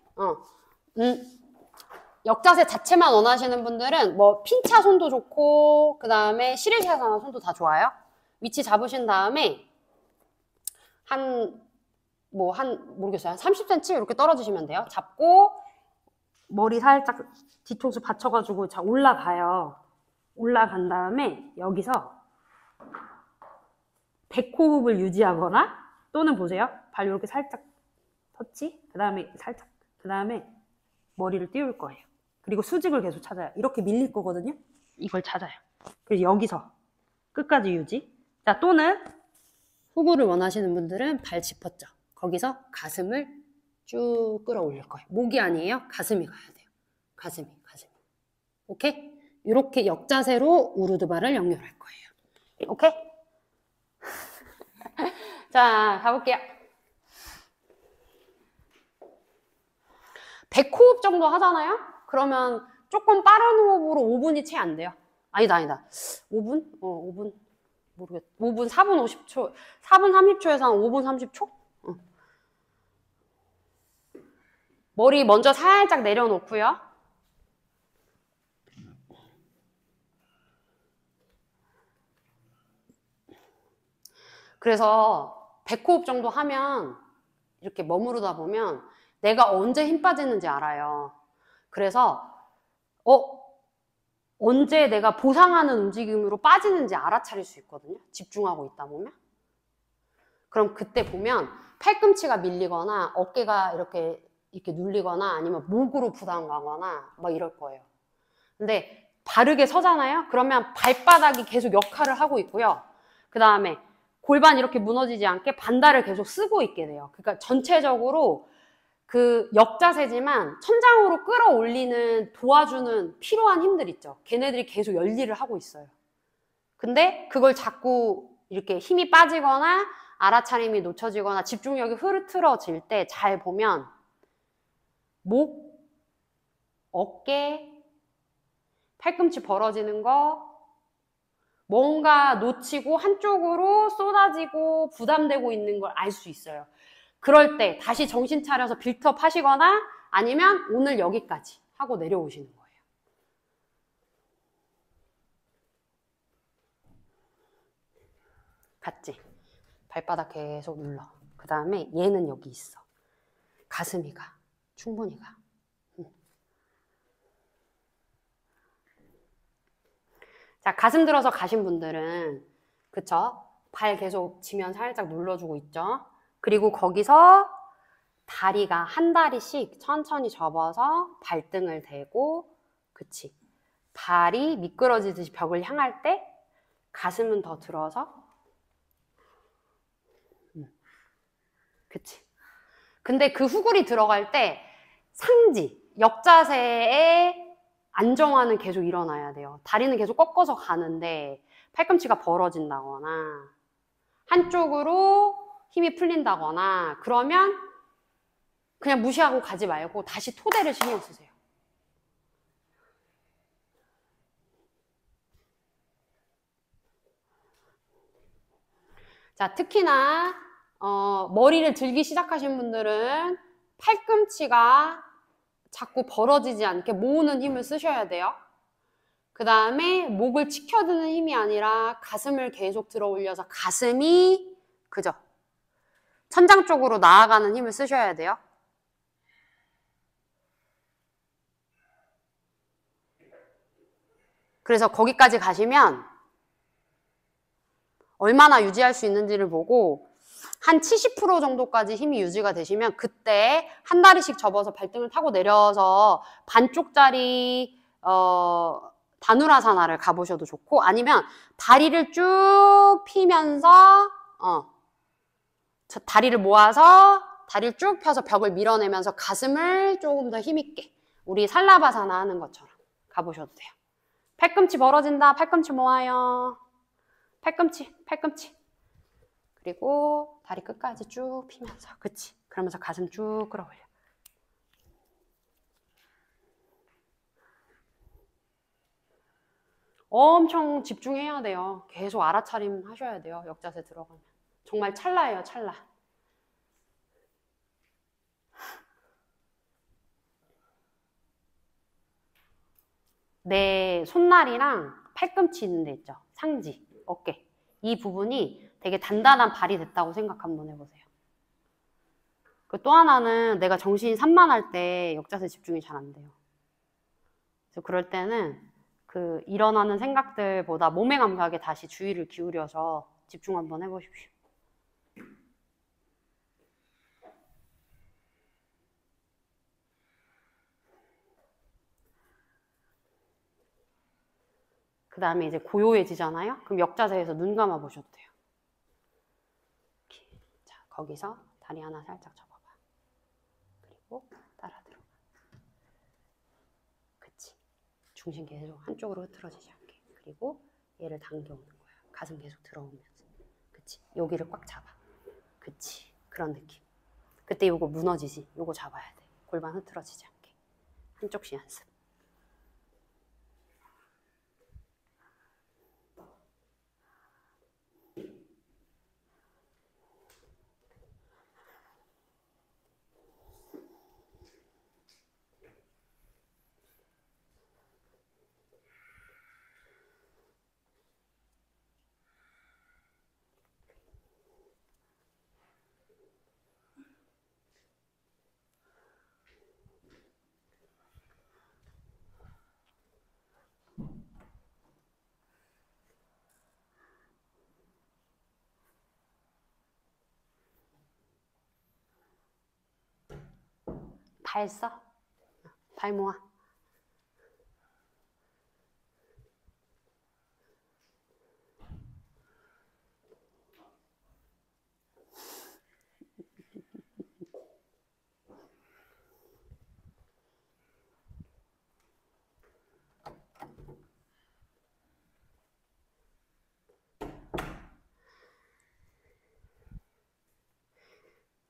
역자세 자체만 원하시는 분들은 뭐 핀차 손도 좋고 그 다음에 시리샤사나 손도 다 좋아요. 위치 잡으신 다음에 모르겠어요. 한 30cm 이렇게 떨어지시면 돼요. 잡고 머리 살짝 뒤통수 받쳐가지고 자 올라가요. 올라간 다음에 여기서 배코흡을 유지하거나 또는 보세요. 발 이렇게 살짝 터치, 그 다음에 살짝, 그 다음에 머리를 띄울 거예요. 그리고 수직을 계속 찾아요. 이렇게 밀릴 거거든요. 이걸 찾아요. 그래서 여기서 끝까지 유지. 자, 또는 후구를 원하시는 분들은 발 짚었죠. 거기서 가슴을 쭉 끌어올릴 거예요. 목이 아니에요. 가슴이 가야 돼요. 가슴이. 오케이? 이렇게 역자세로 우르드바를 연결할 거예요. 오케이? 자, 가볼게요. 100호흡 정도 하잖아요? 그러면 조금 빠른 호흡으로 5분이 채 안 돼요. 아니다. 5분? 5분. 모르겠다. 5분, 4분 50초. 4분 30초에서 한 5분 30초? 머리 먼저 살짝 내려놓고요. 그래서 100호흡 정도 하면 이렇게 머무르다 보면 내가 언제 힘 빠지는지 알아요. 그래서 언제 내가 보상하는 움직임으로 빠지는지 알아차릴 수 있거든요. 집중하고 있다 보면. 그럼 그때 보면 팔꿈치가 밀리거나 어깨가 이렇게 눌리거나 아니면 목으로 부담 가거나 막 이럴 거예요. 근데 바르게 서잖아요? 그러면 발바닥이 계속 역할을 하고 있고요. 그 다음에 골반 이렇게 무너지지 않게 반달을 계속 쓰고 있게 돼요. 그러니까 전체적으로 그 역자세지만 천장으로 끌어올리는 도와주는 필요한 힘들 있죠. 걔네들이 계속 열일을 하고 있어요. 근데 그걸 자꾸 이렇게 힘이 빠지거나 알아차림이 놓쳐지거나 집중력이 흐트러질 때 잘 보면 목, 어깨, 팔꿈치 벌어지는 거, 뭔가 놓치고 한쪽으로 쏟아지고 부담되고 있는 걸 알 수 있어요. 그럴 때 다시 정신 차려서 빌트업 하시거나 아니면 오늘 여기까지 하고 내려오시는 거예요. 갔지? 발바닥 계속 눌러. 그 다음에 얘는 여기 있어. 가슴이 가. 충분히 가. 자, 가슴 들어서 가신 분들은 그쵸? 발 계속 지면 살짝 눌러주고 있죠? 그리고 거기서 다리가 한 다리씩 천천히 접어서 발등을 대고 그치? 발이 미끄러지듯이 벽을 향할 때 가슴은 더 들어서 그치? 근데 그 후굴이 들어갈 때 상지, 역자세의 안정화는 계속 일어나야 돼요. 다리는 계속 꺾어서 가는데 팔꿈치가 벌어진다거나 한쪽으로 힘이 풀린다거나 그러면 그냥 무시하고 가지 말고 다시 토대를 신경 쓰세요. 자, 특히나 머리를 들기 시작하신 분들은 팔꿈치가 자꾸 벌어지지 않게 모으는 힘을 쓰셔야 돼요. 그 다음에 목을 치켜드는 힘이 아니라 가슴을 계속 들어 올려서 가슴이 그죠? 천장 쪽으로 나아가는 힘을 쓰셔야 돼요. 그래서 거기까지 가시면 얼마나 유지할 수 있는지를 보고 한 70% 정도까지 힘이 유지가 되시면 그때 한 다리씩 접어서 발등을 타고 내려서 반쪽짜리 다누라사나를 가보셔도 좋고, 아니면 다리를 쭉 피면서 다리를 모아서 다리를 쭉 펴서 벽을 밀어내면서 가슴을 조금 더 힘있게 우리 살라바사나 하는 것처럼 가보셔도 돼요. 팔꿈치 벌어진다. 팔꿈치 모아요. 팔꿈치. 그리고 다리 끝까지 쭉 피면서, 그치? 그러면서 가슴 쭉 끌어올려. 엄청 집중해야 돼요. 계속 알아차림 하셔야 돼요. 역자세 들어가면. 정말 찰나예요, 찰나. 내 손날이랑 팔꿈치 있는 데 있죠. 상지, 어깨. 이 부분이 되게 단단한 발이 됐다고 생각 한번 해보세요. 그 또 하나는 내가 정신이 산만할 때 역자세 집중이 잘 안 돼요. 그래서 그럴 때는 그 일어나는 생각들보다 몸의 감각에 다시 주의를 기울여서 집중 한번 해보십시오. 그 다음에 이제 고요해지잖아요? 그럼 역자세에서 눈 감아 보셔도 돼요. 이렇게. 자, 거기서 다리 하나 살짝 접어봐. 그리고 따라 들어가. 그치. 중심 계속 한쪽으로 흐트러지지 않게. 그리고 얘를 당겨오는 거야. 가슴 계속 들어오면서. 그치. 여기를 꽉 잡아. 그치. 그런 느낌. 그때 요거 무너지지. 요거 잡아야 돼. 골반 흐트러지지 않게. 한쪽씩 연습. 발 써. 발 모아.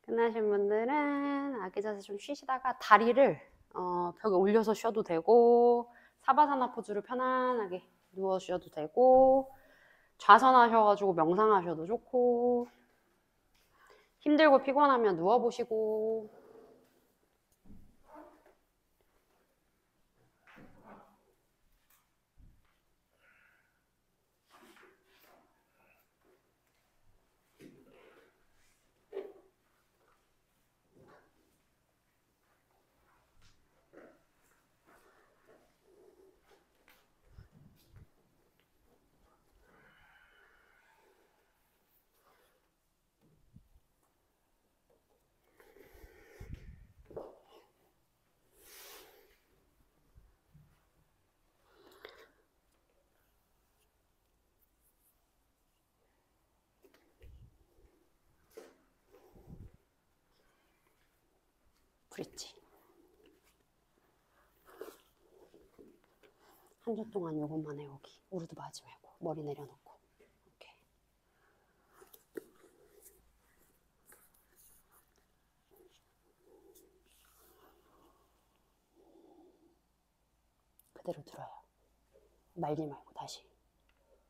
끝나신 분들은 아기 자세 좀 쉬시다가 다리를 벽에 올려서 쉬어도 되고, 사바사나 포즈로 편안하게 누워 쉬어도 되고, 좌선하셔가지고 명상하셔도 좋고, 힘들고 피곤하면 누워보시고. 브릿지. 한 주 동안 요것만 해, 여기. 오르드 하지 말고. 머리 내려놓고. 오케이. 그대로 들어요. 말지 말고, 다시.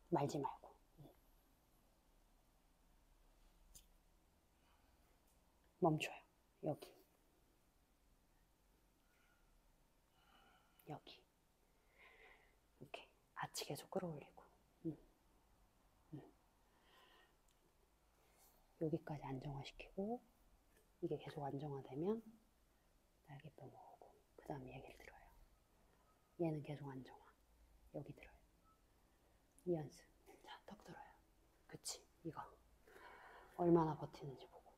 말지 말고. 멈춰요. 여기. 여기. 이렇게. 아치 계속 끌어올리고. 여기까지 안정화시키고, 이게 계속 안정화되면 날개뼈 모으고, 그 다음에 얘기를 들어요. 얘는 계속 안정화. 여기 들어요. 이 연습. 자, 턱 들어요. 그치, 이거. 얼마나 버티는지 보고,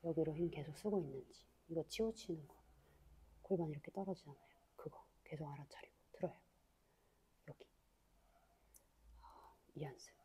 여기로 힘 계속 쓰고 있는지, 이거 치우치는 거, 골반 이렇게 떨어지잖아요. 그거 계속 알아차리고 들어요. 여기 이 연습.